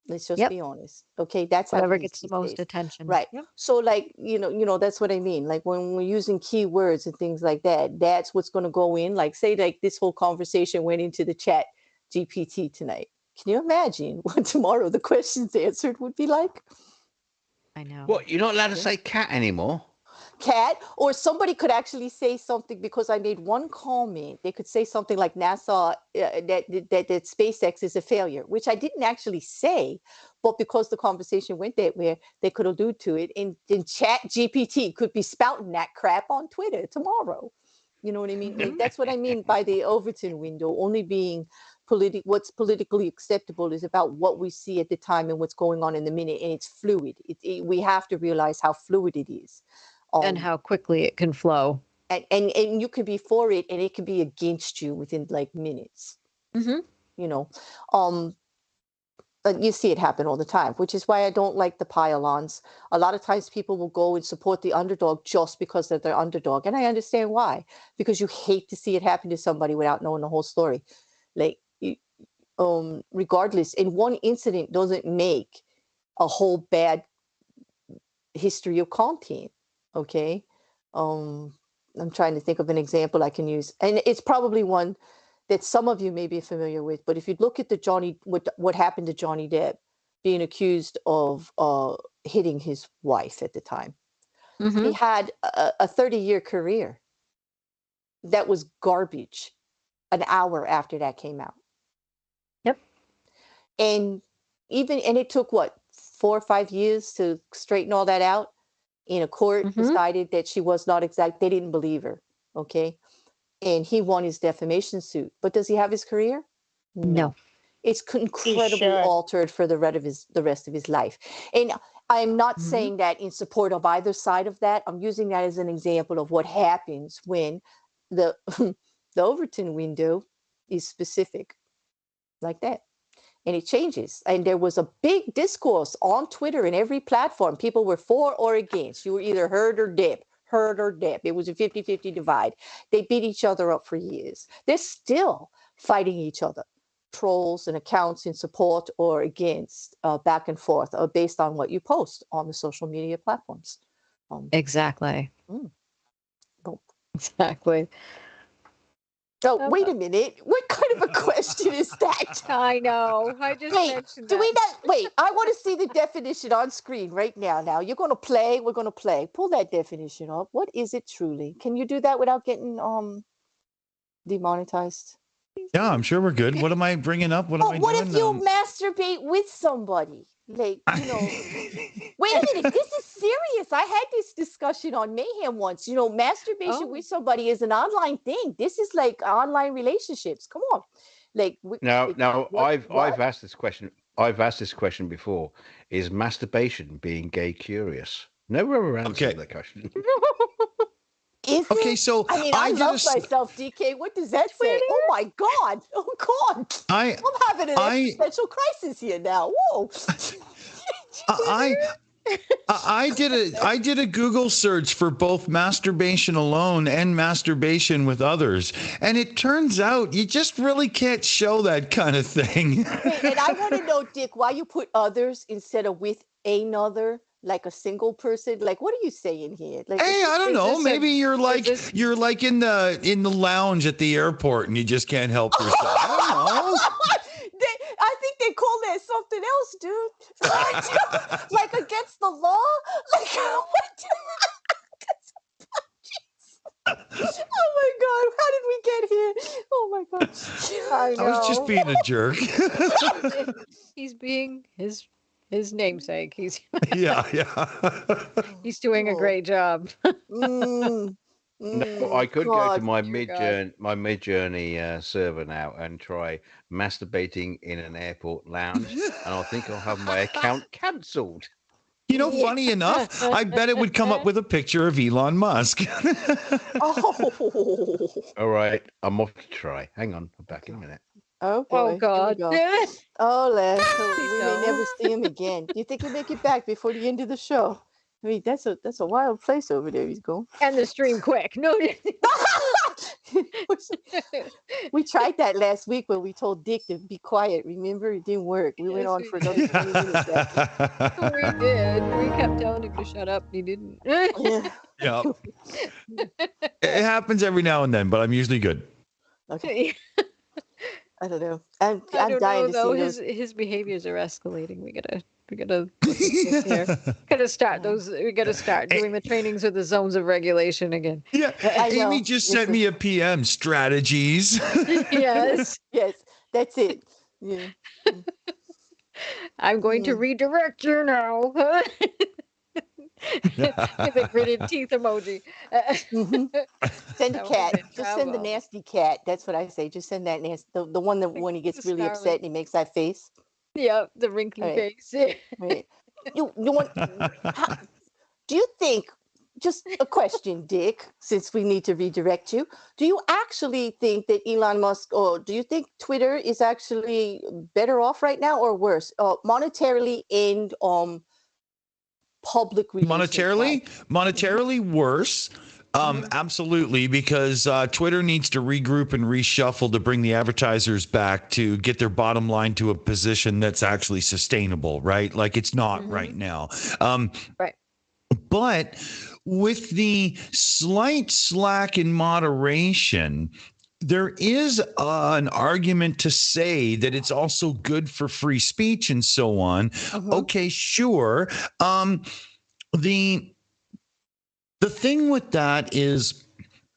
Let's just Yep. be honest. Okay, that's how it Whatever is gets the these most days. attention. Right. Yep. So like, that's what I mean. Like when we're using keywords and things like that, that's what's going to go in. Like say like this whole conversation went into the chat GPT tonight. Can you imagine what tomorrow the questions answered would be like? I know. What, you're not allowed to Yeah. say cat anymore? Cat, or somebody could actually say something because I made one comment. They could say something like NASA, that SpaceX is a failure, which I didn't actually say, but because the conversation went that way, they could allude to it. And Chat GPT could be spouting that crap on Twitter tomorrow. You know what I mean? Like Mhm. that's what I mean by the Overton window only being what's politically acceptable is about what we see at the time and what's going on in the minute, and it's fluid. We have to realize how fluid it is. And um how quickly it can flow. and you could be for it and it could be against you within like minutes, Hmm. you know um but you see it happen all the time, which is why I don't like the pile-ons. A lot of times people will go and support the underdog just because they're the underdog, and I understand why, because you hate to see it happen to somebody without knowing the whole story. Like regardless, and one incident doesn't make a whole bad history of content. Okay. um I'm trying to think of an example I can use, and it's probably one that some of you may be familiar with. But if you look at what happened to Johnny Depp being accused of hitting his wife at the time, he Hmm. had a 30-year career that was garbage an hour after that came out. Yep. And it took what, 4 or 5 years to straighten all that out. In a court Hmm. decided that she was not exact. They didn't believe her. Okay. And he won his defamation suit. But does he have his career? No. No. It's He incredibly should. altered for the rest of his life. And I'm not Hmm. saying that in support of either side of that. I'm using that as an example of what happens when the the Overton window is specific like that, and it changes. And there was a big discourse on Twitter and every platform. People were for or against. You were either heard or dip, heard or dip. It was a 50-50 divide. They beat each other up for years. They're still fighting each other trolls and accounts in support or against, back and forth, based on what you post on the social media platforms. Exactly. Boom. Exactly. Oh, wait a minute. What kind of a question is that? I know. I just Wait, mentioned do we that. not? Wait, I want to see the definition on screen right now. Now, you're going to play. We're going to play. Pull that definition up. What is it truly? Can you do that without getting demonetized? Yeah, I'm sure we're good. What am I bringing up? What am I What doing? if you masturbate with somebody? Like, you know, wait a minute, this is serious. I had this discussion on Mayhem once. You know, masturbation with somebody is an online thing. This is like online relationships. Come on. Like, Now, what? I've asked this question. I've asked this question before. Is masturbation being gay curious? Never ever answered that question. Is Okay, it? so I mean, I love myself, DK. What does that say? Oh my God! Oh God! I'm having an existential crisis here now. Whoa! I did a Google search for both masturbation alone and masturbation with others, and it turns out you just really can't show that kind of thing. And I want to know, Dick, why you put others instead of with another, like a single person? Like, what are you saying here? Like, hey, I don't know. Maybe you're like in the lounge at the airport, and you just can't help yourself. I don't know. I think they call that something else, dude. Like against the law? Like what? Oh my God, how did we get here? Oh my God. I was just being a jerk. He's being his namesake. He's yeah. He's doing a great job. No, I could go to my Mid-Journey server now and try masturbating in an airport lounge, and I think I'll have my account cancelled. You know, funny enough, I bet it would come up with a picture of Elon Musk. All right, I'm off to try. Hang on, I'm back in a minute. Oh boy! Oh God! Oh, Les, we may never see him again. Do you think he'll make it back before the end of the show? I mean, that's a wild place over there. He's going. End the stream quick. No. We tried that last week when we told Dick to be quiet. Remember, it didn't work. We went on for another 20 minutes. We did. We kept telling him to shut up. He didn't. Yeah. It happens every now and then, but I'm usually good. Okay. I don't know. I'm don't dying know, to though. see His behaviors are escalating. We gotta start doing the trainings with the zones of regulation again. Yeah, Amy just sent me a PM. Strategies. Yes, that's it. Yeah. I'm going to redirect you now. With a gritted teeth emoji. Send a cat. Just send the nasty cat. That's what I say. Just send that nasty. The one that when he gets really upset and he makes that face. Yeah, the wrinkly face. Right. You want? Do you think? Just a question, Dick. Since we need to redirect you, do you actually think that Elon Musk, or do you think Twitter is actually better off right now, or worse, monetarily and public relations? Monetarily worse. Absolutely, because Twitter needs to regroup and reshuffle to bring the advertisers back to get their bottom line to a position that's actually sustainable, right? Like it's not right now. Right. But with the slight slack in moderation, there is an argument to say that it's also good for free speech and so on. Okay, sure. The thing with that is,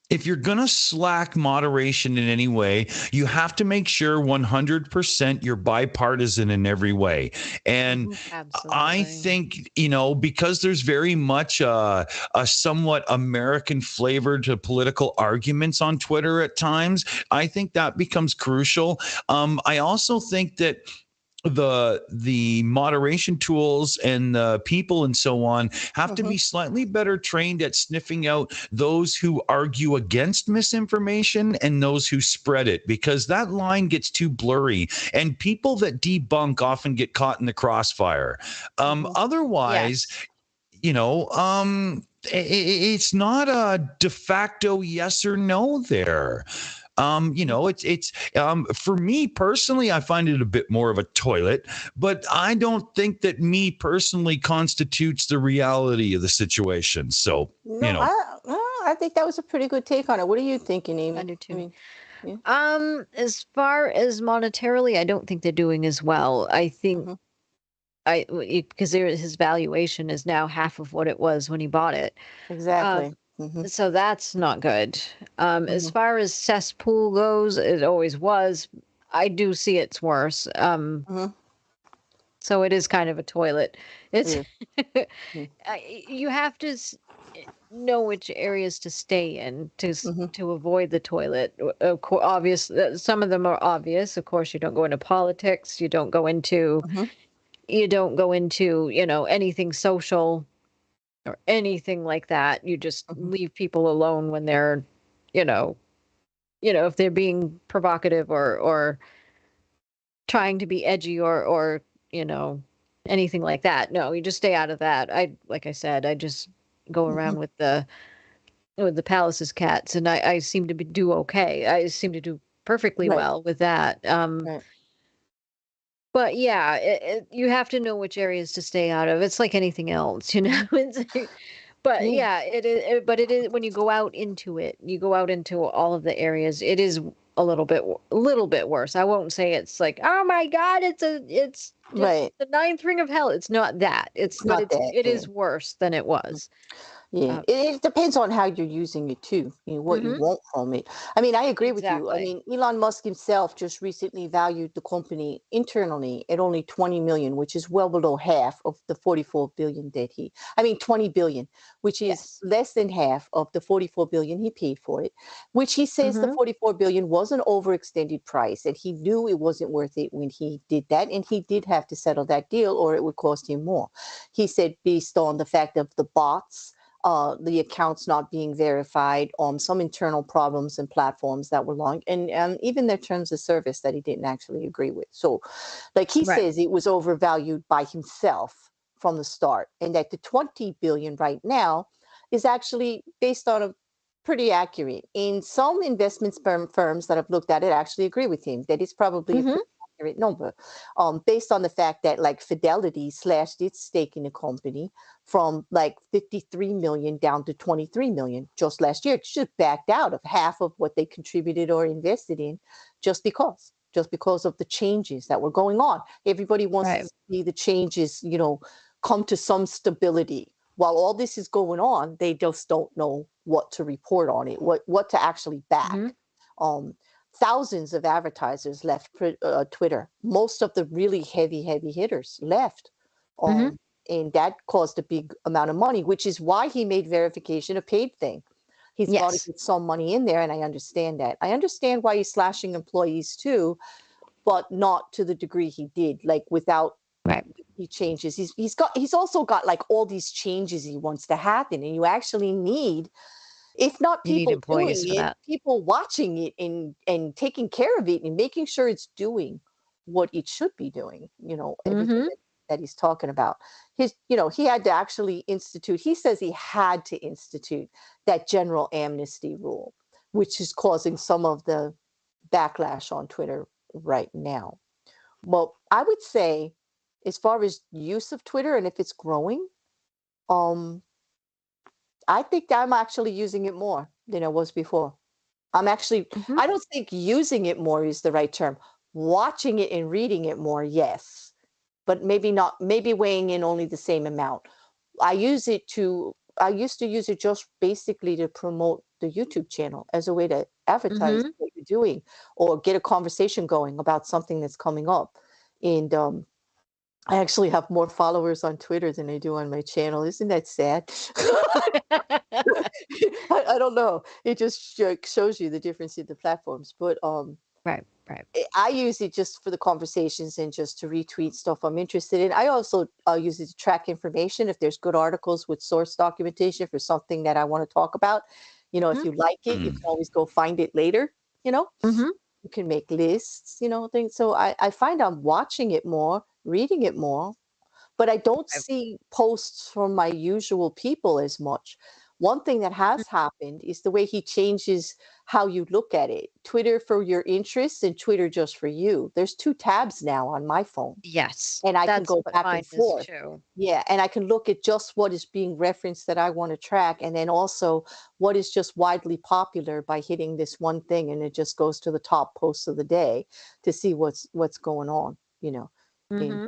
if you're going to slack moderation in any way, you have to make sure 100% you're bipartisan in every way. And I think, because there's very much a somewhat American flavor to political arguments on Twitter at times, I think that becomes crucial. I also think that the moderation tools and the people and so on have to be slightly better trained at sniffing out those who argue against misinformation and those who spread it, because that line gets too blurry and people that debunk often get caught in the crossfire. Otherwise, it's not a de facto yes or no there. It's for me personally, I find it a bit more of a toilet, but I don't think that me personally constitutes the reality of the situation. So, No, I think that was a pretty good take on it. What are you thinking, Amy? I do too. mean, yeah. As far as monetarily, I don't think they're doing as well. I think because his valuation is now half of what it was when he bought it. Exactly. Mm-hmm. So that's not good. As far as cesspool goes, it always was. I do see it's worse. So it is kind of a toilet. It's you have to know which areas to stay in to avoid the toilet. Of course, obvious. Some of them are obvious. Of course, you don't go into politics. You don't go into anything social or anything like that. You just leave people alone when they're, if they're being provocative or trying to be edgy or anything like that. No, you just stay out of that. Like I said, I just go around with the Palace's cats, and I seem to do okay. I seem to do perfectly well with that. But yeah, you have to know which areas to stay out of. It's like anything else, But yeah, it is. But it is when you go out into it. You go out into all of the areas. It is a little bit worse. I won't say it's like, oh my God, it's just the ninth ring of hell. It's not that. It is worse than it was. Yeah, it depends on how you're using it too, what you want from it. I mean, I agree with you. I mean, Elon Musk himself just recently valued the company internally at only 20 million, which is well below half of the 44 billion 20 billion, which is less than half of the 44 billion he paid for it, which he says the 44 billion was an overextended price, and he knew it wasn't worth it when he did that, and he did have to settle that deal or it would cost him more. He said based on the fact of the bots, the accounts not being verified, some internal problems and platforms that were long, and even their terms of service that he didn't actually agree with. So, like he says, it was overvalued by himself from the start, and that the 20 billion right now is actually based on a pretty accurate. In some investment firms that have looked at it actually agree with him that it's probably a pretty accurate number, based on the fact that like Fidelity slashed its stake in the company from like 53 million down to 23 million just last year. It just backed out of half of what they contributed or invested in just because of the changes that were going on. Everybody wants to see the changes, come to some stability. While all this is going on, they just don't know what to report on it, what to actually back. Thousands of advertisers left Twitter. Most of the really heavy hitters left. And that caused a big amount of money, which is why he made verification a paid thing. He's got to get some money in there, and I understand that. I understand why he's slashing employees too, but not to the degree he did, like without he changes. He's also got like all these changes he wants to happen, and you actually need, if not people doing it, people watching it and taking care of it and making sure it's doing what it should be doing, everything that he's talking about. He had to actually institute, he says he had to institute that general amnesty rule, which is causing some of the backlash on Twitter right now. Well, I would say, as far as use of Twitter and if it's growing, I think I'm actually using it more than I was before. I'm actually, I don't think using it more is the right term. Watching it and reading it more, yes. But maybe not, maybe weighing in only the same amount. I used to use it just basically to promote the YouTube channel as a way to advertise what you're doing or get a conversation going about something that's coming up. And I actually have more followers on Twitter than I do on my channel. Isn't that sad? I don't know. It just shows you the difference in the platforms. But Right. I use it just for the conversations and just to retweet stuff I'm interested in. I also use it to track information. If there's good articles with source documentation for something that I want to talk about, if you like it, you can always go find it later, You can make lists, things. So I find I'm watching it more, reading it more, but I don't see posts from my usual people as much. One thing that has happened is the way he changes how you look at it. Twitter for your interests and Twitter just for you. There's 2 tabs now on my phone. Yes. And I can That's go what back mine and is forth. too. Yeah, and I can look at just what is being referenced that I want to track, and then also what is just widely popular by hitting this one thing, and it just goes to the top posts of the day to see what's going on, you know. And Mhm.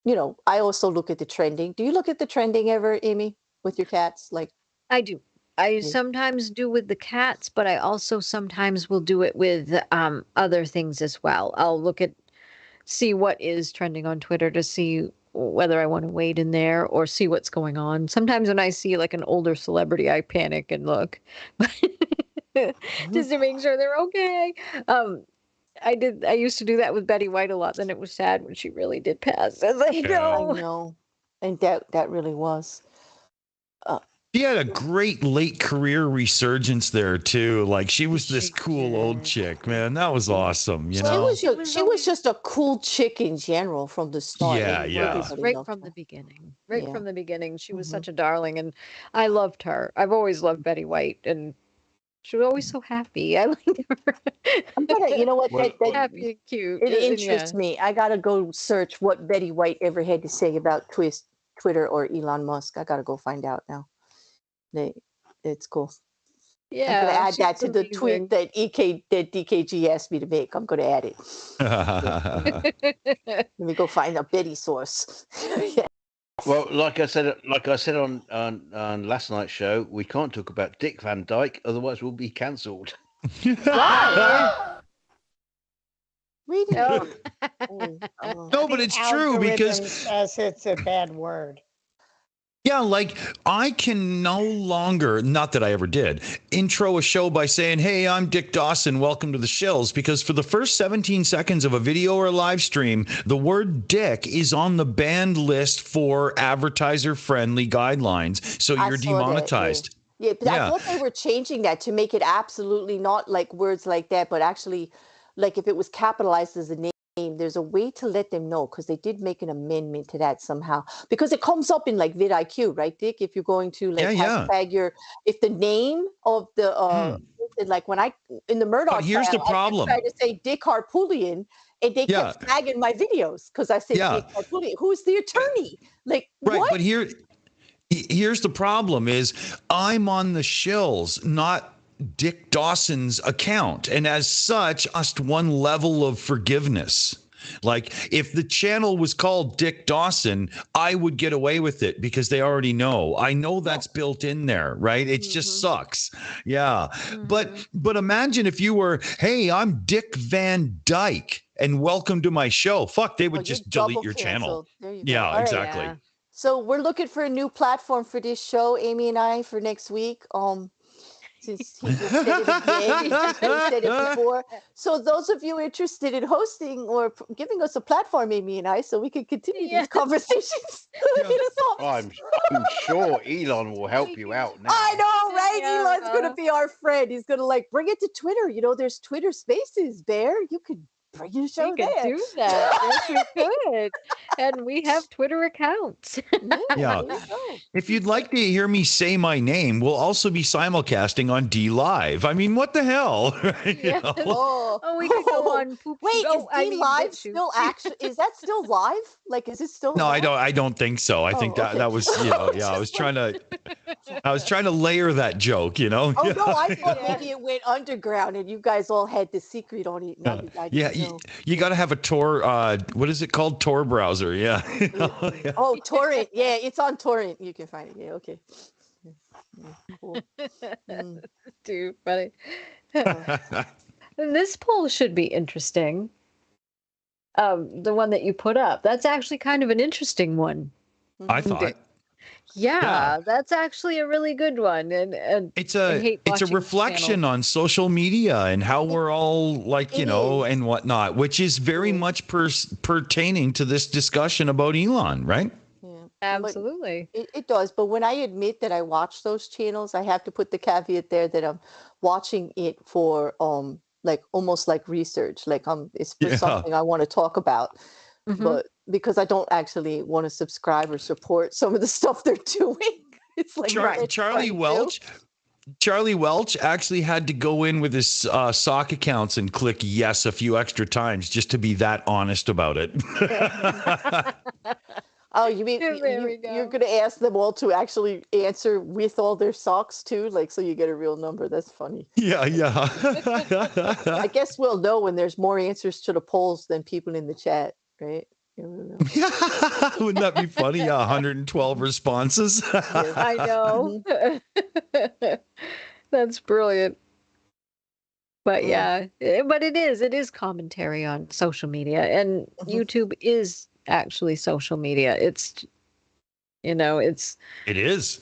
you know, I also look at the trending. Do you look at the trending ever, Aimee, with your cats? Like, I do. I yeah. sometimes do with the cats, but I also sometimes will do it with other things as well. I'll see what is trending on Twitter to see whether I want to wade in there or see what's going on. Sometimes when I see like an older celebrity, I panic and look just to make sure they're okay. Um, I used to do that with Betty White a lot. Then it was sad when she really did pass. I was like, Yeah. I no. know, and that really was. She had a great late career resurgence there too. Like she was this She cool old did. chick, man. That was awesome. You She know. was She was she was always just a cool chick in general from the start. Yeah, and yeah. was everybody right loved from the her. beginning. Right Yeah. from the beginning. She was Mhm. such a darling and I loved her. I've always loved Betty White and she was always so happy. I liked her. I'm gonna, you know what, Well, Happy and cute. it And interests me. I gotta go search what Betty White ever had to say about Twitter or Elon Musk. I gotta go find out now. It's cool. I'm gonna yeah, add she that was to the tweet that DKG asked me to make. I'm gonna add it. Let me go find a Betty source. Yeah. well, like I said on last night's show, we can't talk about Dick Van Dyke, otherwise we'll be cancelled. Why? Read it. Oh. No, but The it's true because algorithm says it's a bad word. yeah, like I can no longer, not that I ever did, intro a show by saying, "Hey, I'm Dick Dawson. Welcome to the Shills." Because for the first 17 seconds of a video or a live stream, the word "dick" is on the banned list for advertiser-friendly guidelines. So I you're saw that, yeah. demonetized. Yeah, but I Yeah. thought they were changing that to make it absolutely not like words like that, but actually, like if it was capitalized as a name, there's a way to let them know because they did make an amendment to that somehow. Because it comes up in like vidIQ, right, Dick? If you're going to like Yeah. hashtag if the name of the like when I in the Murdoch But here's the trial, I problem. tried to say Dick Harpoolian, and they Yeah. kept flagging my videos because I said Yeah. Dick Harpoolian. Who's the attorney? Like Right, what? but here's the problem is I'm on the Shills, not Dick Dawson's account. And as such, just one level of forgiveness. Like if the channel was called Dick Dawson, I would get away with it because they already know. I know that's built in there, right? It just sucks. Yeah. But imagine if you were, "Hey, I'm Dick Van Dyke and welcome to my show." Fuck, they would you're just delete double your channel. canceled. There you go. Yeah, All right. exactly. Yeah. So we're looking for a new platform for this show, Aimee and I, for next week. Since he just said it again, he said it before. So those of you interested in hosting or giving us a platform, Aimee and I, so we can continue these conversations. Hit us up. I'm sure Elon will help you out now. I know, right? Yeah. Elon's gonna be our friend. He's gonna like bring it to Twitter. You know, there's Twitter Spaces, Bear. You could bring your show We could there. do that. Yes, we could. And we have Twitter accounts. Yeah. There you go. If you'd like to hear me say my name, we'll also be simulcasting on D Live. I mean, what the hell? Right? You Yeah. know? Oh, We could go on poop. Wait, Oh, is D Live still actually? Is that still live? Like, is it still? No, live? I don't think so. I think okay. that was, yeah, I was trying to layer that joke, you know? Oh no, I thought maybe it went underground and you guys all had the secret on it. I Yeah, didn't know. you got to have a Tor, what is it called? Tor browser. Yeah. Yeah. Oh, torrent. Yeah, it's on torrent. You can find it. Yeah, okay. Cool. Too funny. This poll should be interesting. The one that you put up. That's actually kind of an interesting one. I thought. Yeah, that's actually a really good one. And It's I a hate watching reflection channels. on social media and how we're all like, you know, and whatnot, which is very much pertaining to this discussion about Elon, right? Yeah. Absolutely. It does. But when I admit that I watch those channels, I have to put the caveat there that I'm watching it for like almost like research. Like it's for something I want to talk about. But because I don't actually want to subscribe or support some of the stuff they're doing. It's like Charlie Welch. Charlie Welch actually had to go in with his sock accounts and click yes a few extra times just to be that honest about it. Oh, you mean you're going to ask them all to actually answer with all their socks too? Like, so you get a real number. That's funny. Yeah. I guess we'll know when there's more answers to the polls than people in the chat, right? Wouldn't that be funny? 112 responses. I know. That's brilliant. But but it is commentary on social media, and YouTube is actually social media. It is.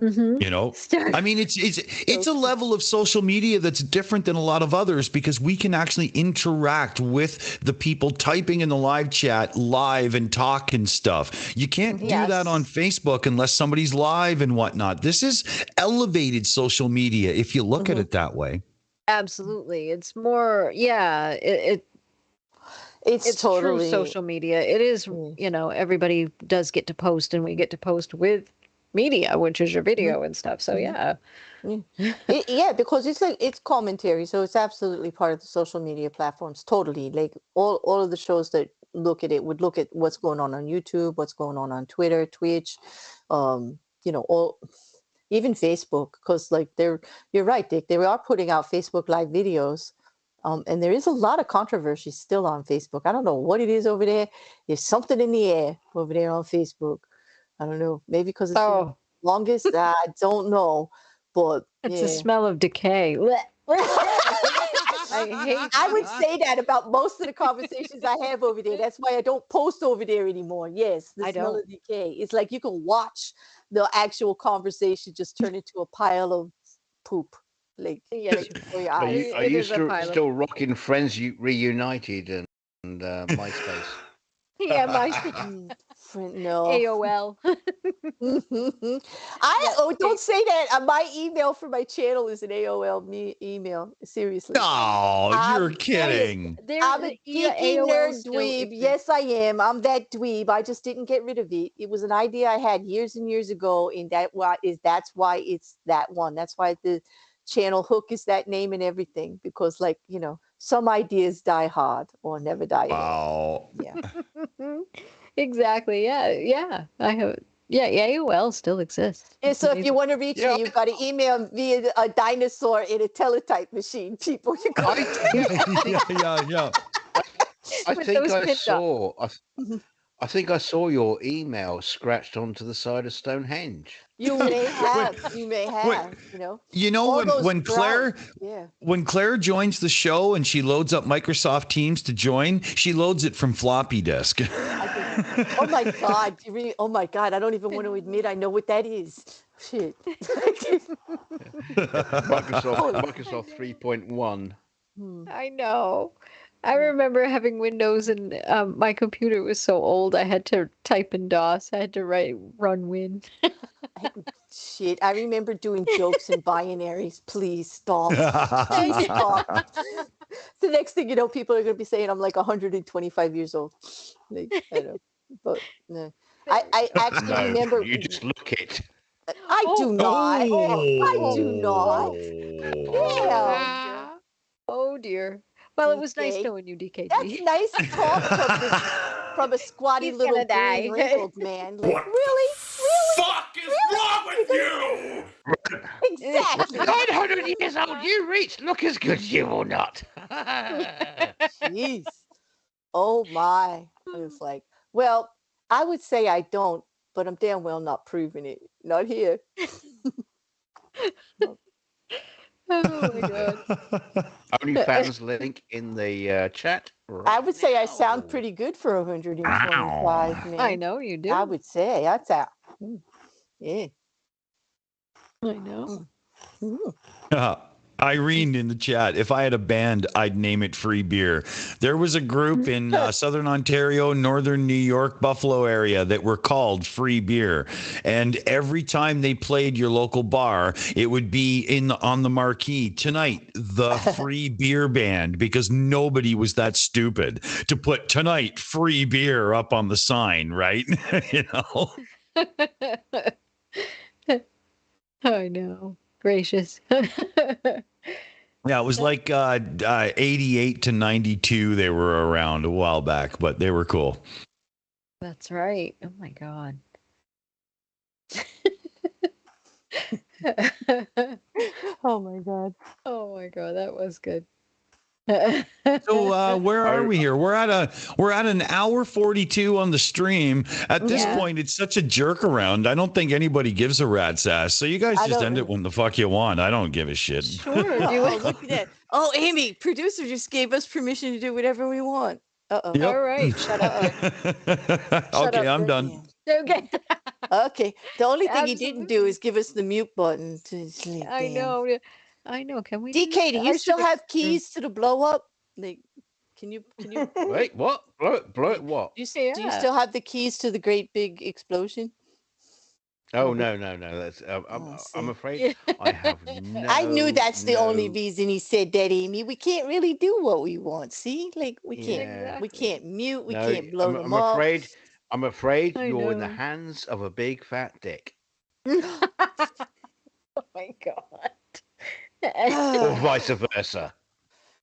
I mean, it's a level of social media that's different than a lot of others because we can actually interact with the people typing in the live chat live and talk and stuff. You can't do that on Facebook unless somebody's live and whatnot. This is elevated social media if you look at it that way. Absolutely. It's more, it's totally true social media. It is, everybody does get to post, and we get to post with media, which is your video and stuff. So because it's commentary, so it's absolutely part of the social media platforms. Totally, like all of the shows that look at it would look at what's going on YouTube, what's going on Twitter, Twitch, all even Facebook, because like you're right, Dick, they are putting out Facebook live videos. And there is a lot of controversy still on Facebook. I don't know what it is over there. There's something in the air over there on Facebook. I don't know. Maybe because it's the longest. I don't know. But it's a smell of decay. I would say that about most of the conversations I have over there. That's why I don't post over there anymore. Yes, the smell of decay. It's like you can watch the actual conversation just turn into a pile of poop. Like, are you still rocking Friends Reunited and MySpace? Yeah, MySpace. No. AOL. Don't say that. My email for my channel is an AOL email. Seriously. No, you're kidding. I'm a geeky nerd dweeb. Yes, I am. I'm that dweeb. I just didn't get rid of it. It was an idea I had years and years ago, and that's why it's that one. That's why the channel hook is that name and everything, because some ideas die hard or never die. Wow. Yeah. Exactly. Yeah. I have. Yeah. AOL still exists. And so if you want to reach me, you've got to email via a dinosaur in a teletype machine. People, you got yeah. I think I saw your email scratched onto the side of Stonehenge. You may have. When Claire joins the show and she loads up Microsoft Teams to join, she loads it from floppy disk. Oh my God! Oh my God! I don't even want to admit I know what that is. Shit. Microsoft 3.1. I know. I remember having Windows, and my computer was so old I had to type in DOS. I had to run Win. Shit, I remember doing jokes in binaries. Please stop. Please stop. The next thing you know, people are going to be saying I'm like 125 years old. Like, I don't know. But no. I actually remember. You just look it. I do not. I do not. Yeah. Oh dear. Well, it was nice knowing you, DKG. That's nice talk from a squatty little green wrinkled man. Like, really? Fuck is wrong with you? Exactly. 900 years old, you reach. Look as good you will not. Jeez. Oh my. It's like, well, I would say I don't, but I'm damn well not proving it. Not here. Oh my God. OnlyFans link in the chat. I would say I sound pretty good for 125. Man. I know you do. I would say that's out. Yeah. I know. Irene in the chat, if I had a band, I'd name it Free Beer. There was a group in Southern Ontario, Northern New York, Buffalo area that were called Free Beer. And every time they played your local bar, it would be on the marquee, tonight, the Free Beer Band, because nobody was that stupid to put tonight Free Beer up on the sign, right? I know. Gracious. Yeah, it was like 88 to 92. They were around a while back, but they were cool. That's right. Oh my God. Oh my God. Oh my God, that was good. So where are we here? We're at an hour 42 on the stream. At this Yeah. point, it's such a jerk around. I don't think anybody gives a rat's ass. So you guys I just don't end it know. when the fuck you want. I don't give a shit. Sure. Do you Oh, look at that. Oh, Amy, producer just gave us permission to do whatever we want. Uh-oh. Yep. All right. Shut up. Okay, up, I'm done. Okay. Okay. The only thing he didn't do Absolutely. is give us the mute button to sleep. I Damn. know. I know. Can we do DK, do that? you I still should have keys to the blow up? Like, can you Wait, what? Blow it what? do you Yeah. still have the keys to the great big explosion? Oh, no. That's I'm see. afraid I have no. I knew that's the only no- reason he said that, Amy. We can't really do what we want. See, like we can't, Yeah. we can't mute, we No, can't blow I'm, them I'm up. afraid. I'm afraid I you're in the know. hands of a big fat dick, Oh my God. or vice versa.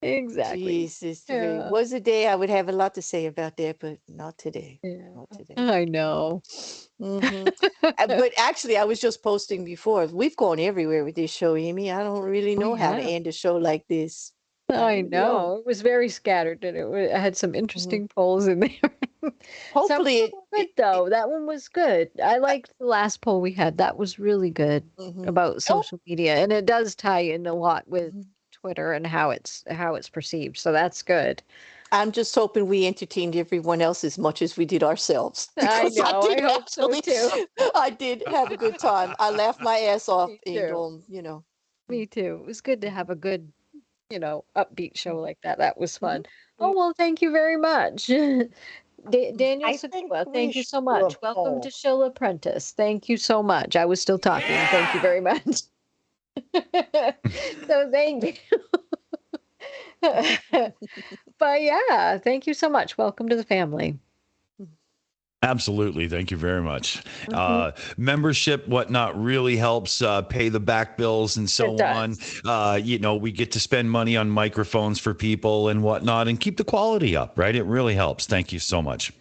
Exactly. Jesus, if it Yeah. was a day I would have a lot to say about that, but not today. Yeah. Not today. I know. But actually, I was just posting before. We've gone everywhere with this show, Amy. I don't really know how to have. end a show like this. I really don't. know. It was very scattered and it had some interesting polls in there. Some Hopefully, of them were good though. That one was good. I liked the last poll we had. That was really good about social media, and it does tie in a lot with Twitter and how it's perceived. So that's good. I'm just hoping we entertained everyone else as much as we did ourselves. I because know. I hope so actually- too. I did have a good time. I laughed my ass off, Me and too. Me too. It was good to have a good, upbeat show like that. That was fun. Oh well, thank you very much. Daniel I think Sakua, we thank you should so do a much. Welcome poll. to Shill Apprentice. Thank you so much. I was still talking. Thank you very much. So thank you. But yeah, thank you so much. Welcome to the family. Absolutely. Thank you very much. Membership, whatnot, really helps pay the back bills and so It on. We get to spend money on microphones for people and whatnot and keep the quality up, right? It really helps. Thank you so much.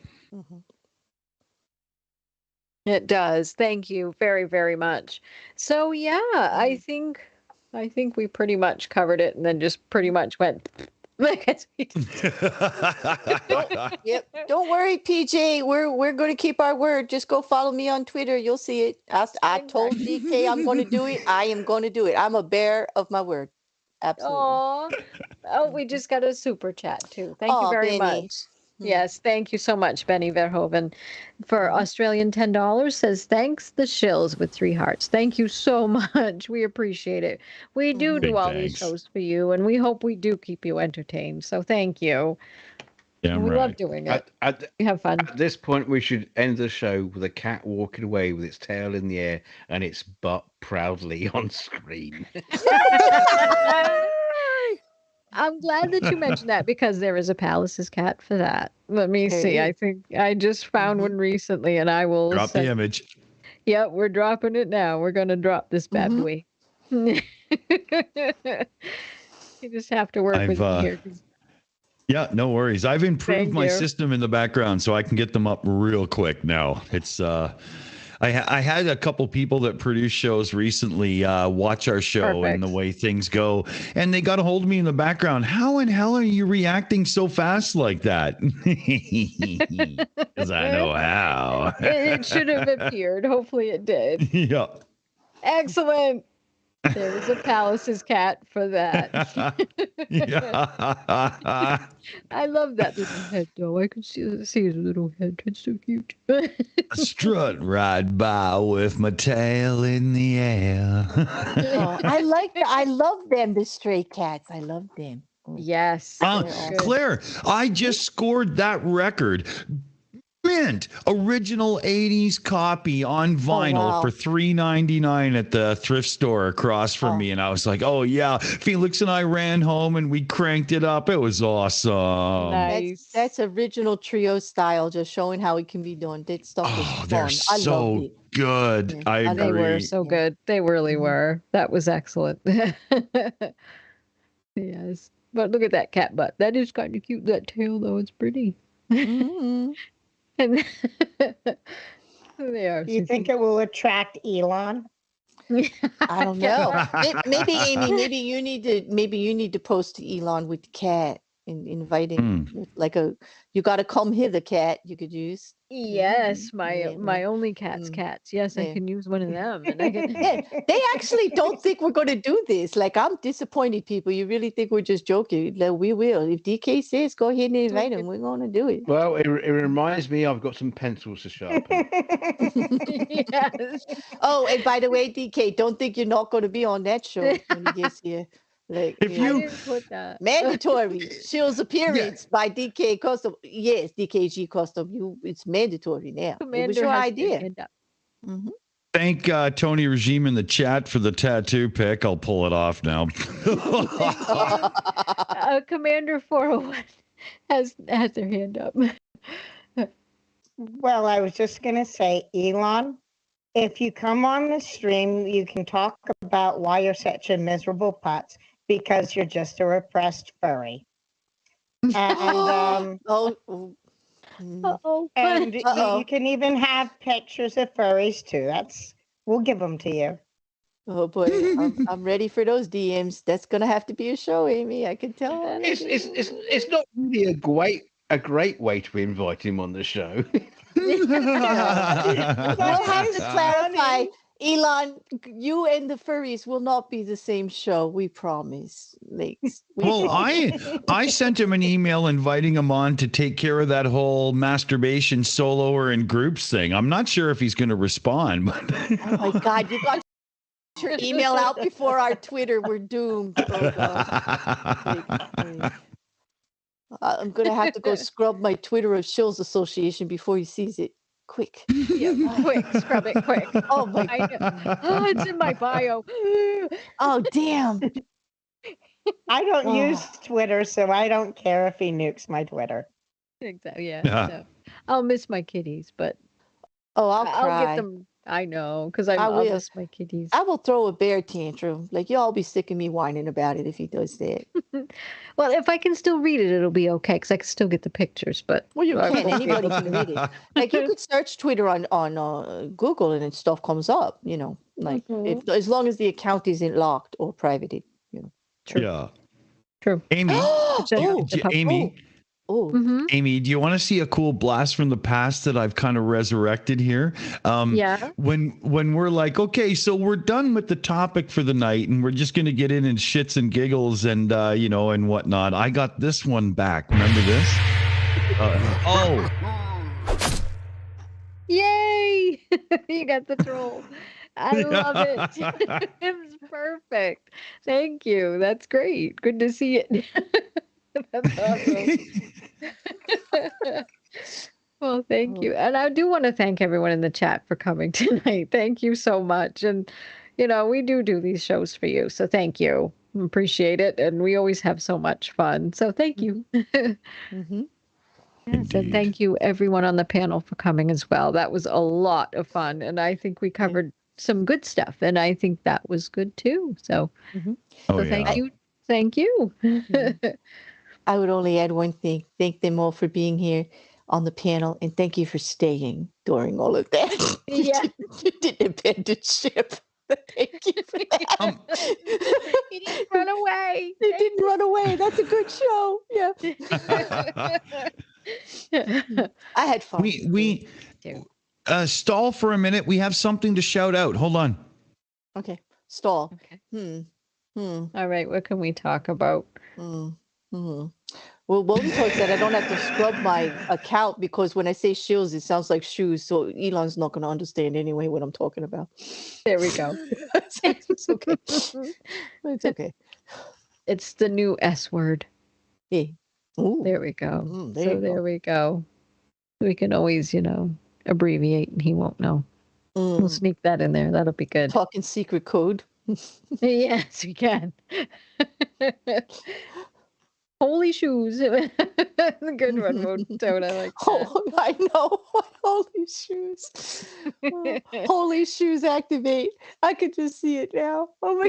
It does. Thank you very, very much. So yeah, I think we pretty much covered it and then just pretty much went Yep. Don't worry, PJ. We're going to keep our word. Just go follow me on Twitter. You'll see it. I told DK I'm going to do it. I am going to do it. I'm a bearer of my word. Absolutely. Aw. Oh, we just got a super chat too. Thank you Aw, very Benny. much. Yes, thank you so much, Benny Verhoeven, for Australian $10. Says thanks, the Shills with 3 hearts. Thank you so much. We appreciate it. We do Big all these thanks. shows for you, and we hope we do keep you entertained. So thank you. Damn We right. love doing it. At We have fun. this point, we should end the show with a cat walking away with its tail in the air and its butt proudly on screen. I'm glad that you mentioned that because there is a Palace's cat for that. Let me see. Hey. I think I just found one recently, and I will Drop the image. Yep, we're dropping it now. We're going to drop this bad boy. You just have to work with me here. 'Cause Yeah, no worries. I've improved Thank my you. system in the background so I can get them up real quick now. It's I had a couple people that produce shows recently watch our show and the Perfect. way things go, and they got a hold of me in the background. How in hell are you reacting so fast like that? Because I know how. it should have appeared. Hopefully it did. Yeah. Excellent. There was a Palace's cat for that. Yeah. I love that little head, though. I can see his little head. It's so cute. Strut right by with my tail in the air. Oh, I like that. I love them, the stray cats. I love them. Yes. they're good. Claire, I just scored that record. Mint original 80s copy on vinyl wow. for $3.99 at the thrift store across from me, and I was like, oh yeah. Felix and I ran home and we cranked it up. It was awesome. Nice. That's original trio style, just showing how it can be done. That stuff was Oh, fun. they're I so loved it. good. Yeah, I I agree. They were so good. They really were. That was excellent. Yes. But look at that cat butt. That is kind of cute. That tail, though, it's pretty. Mhm. And they are. Do you so think it will attract Elon? cute. I don't know. Maybe Aimee, maybe you need to post to Elon with the cat and invite him like you got to come hither cat you could use. Yes, Yeah, my only cat's Mm. cats. Yes, I Yeah. can use one of them, and I can. Yeah, they actually don't think we're going to do this. Like, I'm disappointed, people. You really think we're just joking? Like, we will. If DK says go ahead and invite him, we're going to do it. Well, it reminds me I've got some pencils to sharpen. Yes. Oh, and by the way, DK, don't think you're not going to be on that show when he gets here. Like, If I you- didn't put that. mandatory Shills appearance by DK Custom. Yes, DKG Custom. It's mandatory now. It was Commander your has their idea. hand up. Mhm. Thank Tony Regime in the chat for the tattoo pic. I'll pull it off now. Commander 401 has their hand up. Well, I was just going to say, Elon, if you come on the stream, you can talk about why you're such a miserable putz because you're just a repressed furry. And Oh, Uh-oh. and Uh-oh. you can even have pictures of furries too. We'll give them to you. oh boy, I'm ready for those DMs. That's gonna have to be a show, Aimee. I can tell. already. It's not really a great way to invite him on the show. We'll have to It's clarify, funny. Elon. You and the furries will not be the same show. We promise. Like, Well, I sent him an email inviting him on to take care of that whole masturbation solo or in groups thing. I'm not sure if he's going to respond, but oh my God, you got your email out before our Twitter. We're doomed. Oh God. I'm gonna have to go scrub my Twitter of Shills Association before he sees it. Quick. Yeah, quick, scrub it quick. Oh my I know. Oh, it's in my bio. Oh damn. I don't Oh. use Twitter, so I don't care if he nukes my Twitter. Exactly. Yeah. Yeah. So, I'll miss my kitties, but Oh, I'll I'll cry. get them. I know, because I I'll will. miss my kitties. I will throw a bear tantrum. Like, y'all be sick of me whining about it if he does that. Well, if I can still read it, it'll be okay, because I can still get the pictures. But Well, you I can. won't be Anybody able can to. read it. Like, you could search Twitter on Google and stuff comes up. Like if as long as the account isn't locked or privated. True. yeah. True. Amy, It's a- Oh, it's a pub- Amy, Oh, Mhm. Amy, do you want to see a cool blast from the past that I've kind of resurrected here? Yeah. When we're like, okay, so we're done with the topic for the night, and we're just going to get in and shits and giggles and and whatnot. I got this one back. Remember this? Oh, Yay! You got the troll. I love it. It's perfect. Thank you. That's great. Good to see it. That's awesome. Well, thank you. And I do want to thank everyone in the chat for coming tonight. Thank you so much. And, we do these shows for you. So thank you. Appreciate it. And we always have so much fun. So thank you. mm-hmm. Yes, and Indeed. thank you everyone on the panel for coming as well. That was a lot of fun. And I think we covered some good stuff. And I think that was good too. So, oh so yeah. thank you. Thank you. I would only add one thing. Thank them all for being here on the panel, and thank you for staying during all of that. Yeah. You didn't abandon ship. Thank you for that. He didn't run away. You didn't run away. That's a good show. Yeah. I had fun. we too. stall for a minute. We have something to shout out. Hold on. Okay. Stall. Okay. Hmm. All right. What can we talk about? Well, Wolfie said I don't have to scrub my account because when I say shoes, it sounds like shoes. So Elon's not going to understand anyway what I'm talking about. There we go. It's okay. It's okay. It's the new S word. Yeah. Ooh. There we go. There you go. There we go. We can always, abbreviate and he won't know. We'll sneak that in there. That'll be good. Talking secret code. Yes, we can. Holy shoes. Good one, Toad. I like that. Oh, I know. Holy shoes. Holy shoes activate. I could just see it now. Oh my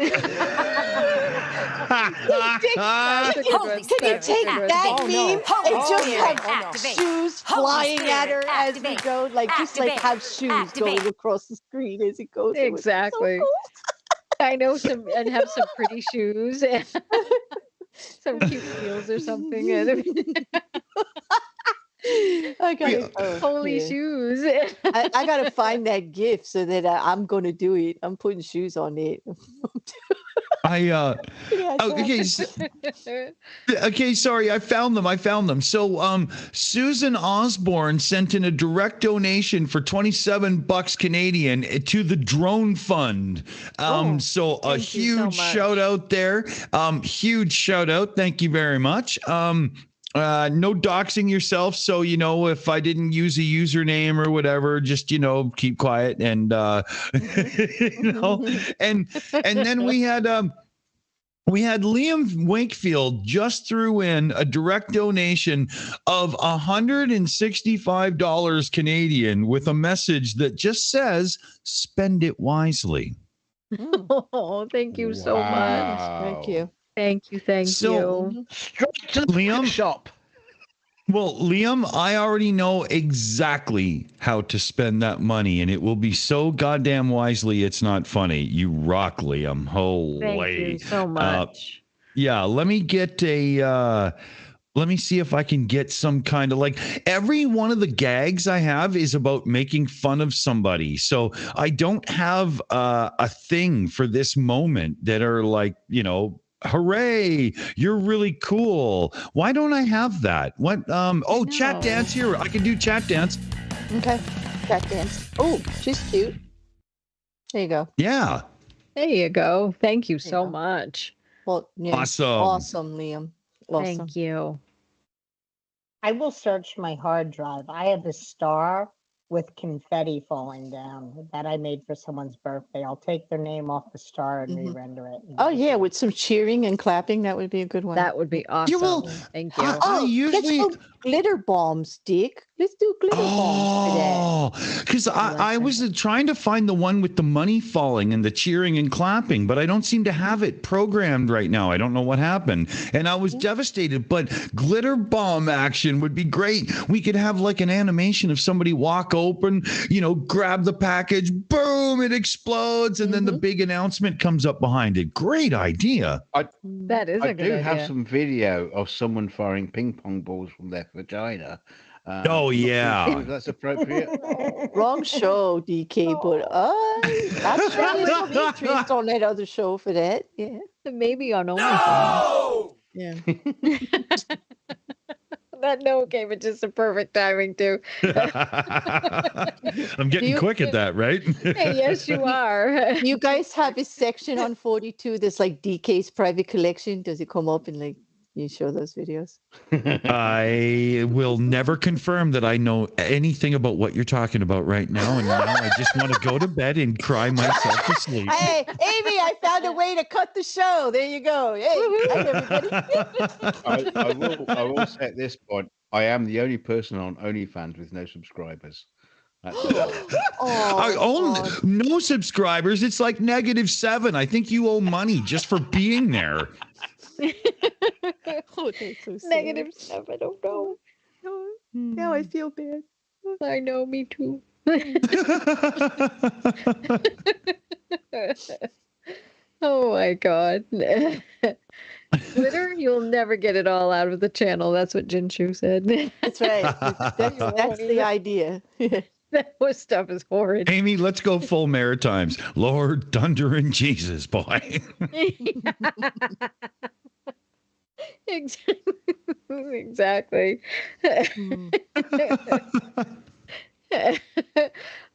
God. Holy Can you Spirit, take activate. that Oh, meme no. and Holy just Spirit, have activate. shoes Holy flying at Spirit, her as we activate. go? Like, just like Activate. have shoes Activate. going across the screen as it goes. It would be so Exactly. cool. I know some, and have some pretty shoes. Some cute heels or something. I gotta, Holy yeah. shoes. I gotta find that gift so that I'm gonna do it. I'm putting shoes on it. Yeah, Okay, okay, sorry, I found them. So Susan Osborne sent in a direct donation for $27 Canadian to the drone fund. So a thank you so huge much. shout out there. Huge shout out. Thank you very much. No doxing yourself. So, if I didn't use a username or whatever, just, keep quiet and, and then we had Liam Wakefield just threw in a direct donation of $165 Canadian with a message that just says, spend it wisely. Oh, thank you so much. Thank you. Thank you. So, Straight to the Liam? shop. Well, Liam, I already know exactly how to spend that money, and it will be so goddamn wisely it's not funny. You rock, Liam. Holy. Thank you so much. Yeah, let me get let me see if I can get some kind of every one of the gags I have is about making fun of somebody. So I don't have a thing for this moment that are hooray, you're really cool. Why don't I have that? What? Chat dance here. I can do chat dance. Okay. Chat dance. Oh, she's cute. There you go. Yeah. There you go. Thank you so much. Well, yeah. Awesome, Liam. Awesome. Thank you. I will search my hard drive. I have a star with confetti falling down that I made for someone's birthday. I'll take their name off the star and re-render it. Oh yeah, with some cheering and clapping, that would be a good one. That would be awesome. Thank you. I usually let's go glitter bombs, Dick. Let's do glitter bombs for that. Because I was trying to find the one with the money falling and the cheering and clapping, but I don't seem to have it programmed right now. I don't know what happened. And I was devastated, but glitter bomb action would be great. We could have an animation of somebody walk open, grab the package, boom, it explodes, and then the big announcement comes up behind it. Great idea. That is a good idea. I do have some video of someone firing ping pong balls from their vagina. Yeah. If that's appropriate. Wrong show, DK, but I'm sure there's some interest on that other show for that. Yeah. Maybe on OnlyFans. No! Yeah. That note came at just the perfect timing too. I'm getting quick at that, right? Hey, yes, you are. You guys have a section on 42 that's DK's private collection. Does it come up and you show those videos? I will never confirm that I know anything about what you're talking about right now. And now I just want to go to bed and cry myself to sleep. Hey, Aimee, I found a way to cut the show. There you go. Hey, hi, everybody. I will say at this point, I am the only person on OnlyFans with no subscribers. That's I own no subscribers. It's -7. I think you owe money just for being there. Oh, that's so sad. -7. Oh no. Now I feel bad. I know, me too. Oh my God. Glitter, you'll never get it all out of the channel. That's what Jinshu said. That's right. That's the idea. That stuff is horrid. Aimee, let's go full Maritimes. Lord, thunder, and Jesus, boy. Exactly.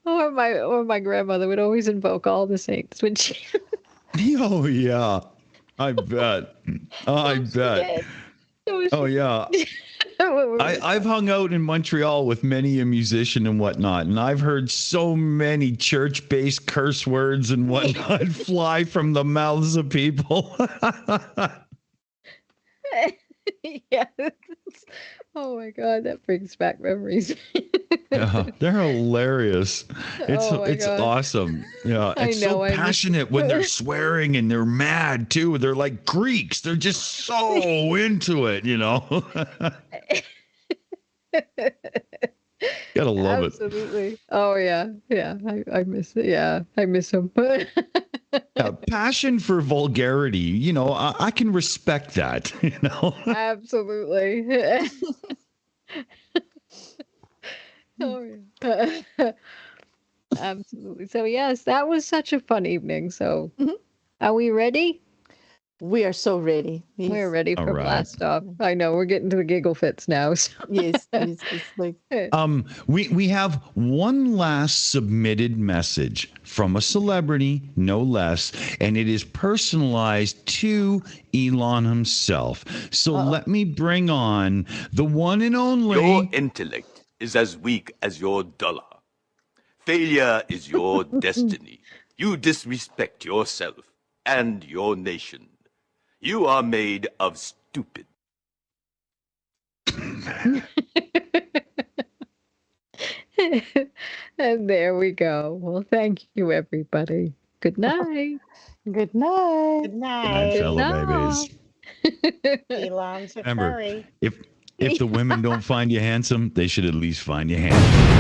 Or my grandmother would always invoke all the saints when she. Oh yeah, I bet. I bet. Oh yeah. When I've hung out in Montreal with many a musician and whatnot, and I've heard so many church-based curse words and whatnot fly from the mouths of people. Yeah. Oh my God, that brings back memories. Yeah, they're hilarious. It's God. awesome. Yeah, it's so passionate when they're swearing and they're mad too. They're like Greeks. They're just so into it, you know. Gotta love it. Absolutely. Oh yeah, yeah. I miss it. Yeah, I miss him. Yeah, passion for vulgarity. You know, I can respect that. You know. Absolutely. Oh, yeah. Absolutely. So yes, that was such a fun evening. So, are we ready? We are so ready. Yes. We're ready for All right. blast off. I know we're getting to the giggle fits now. So. Yes, it's like we have one last submitted message from a celebrity, no less, and it is personalized to Elon himself. So let me bring on the one and only. Your intellect is as weak as your dollar. Failure is your destiny. You disrespect yourself and your nation. You are made of stupid. And there we go. Well, thank you, everybody. Good night. good night. Good Good night, night. fellow babies. Elon's a Remember, furry. if the women don't find you handsome, they should at least find you handsome.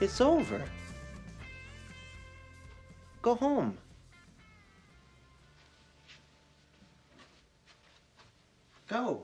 It's over. Go home. Go.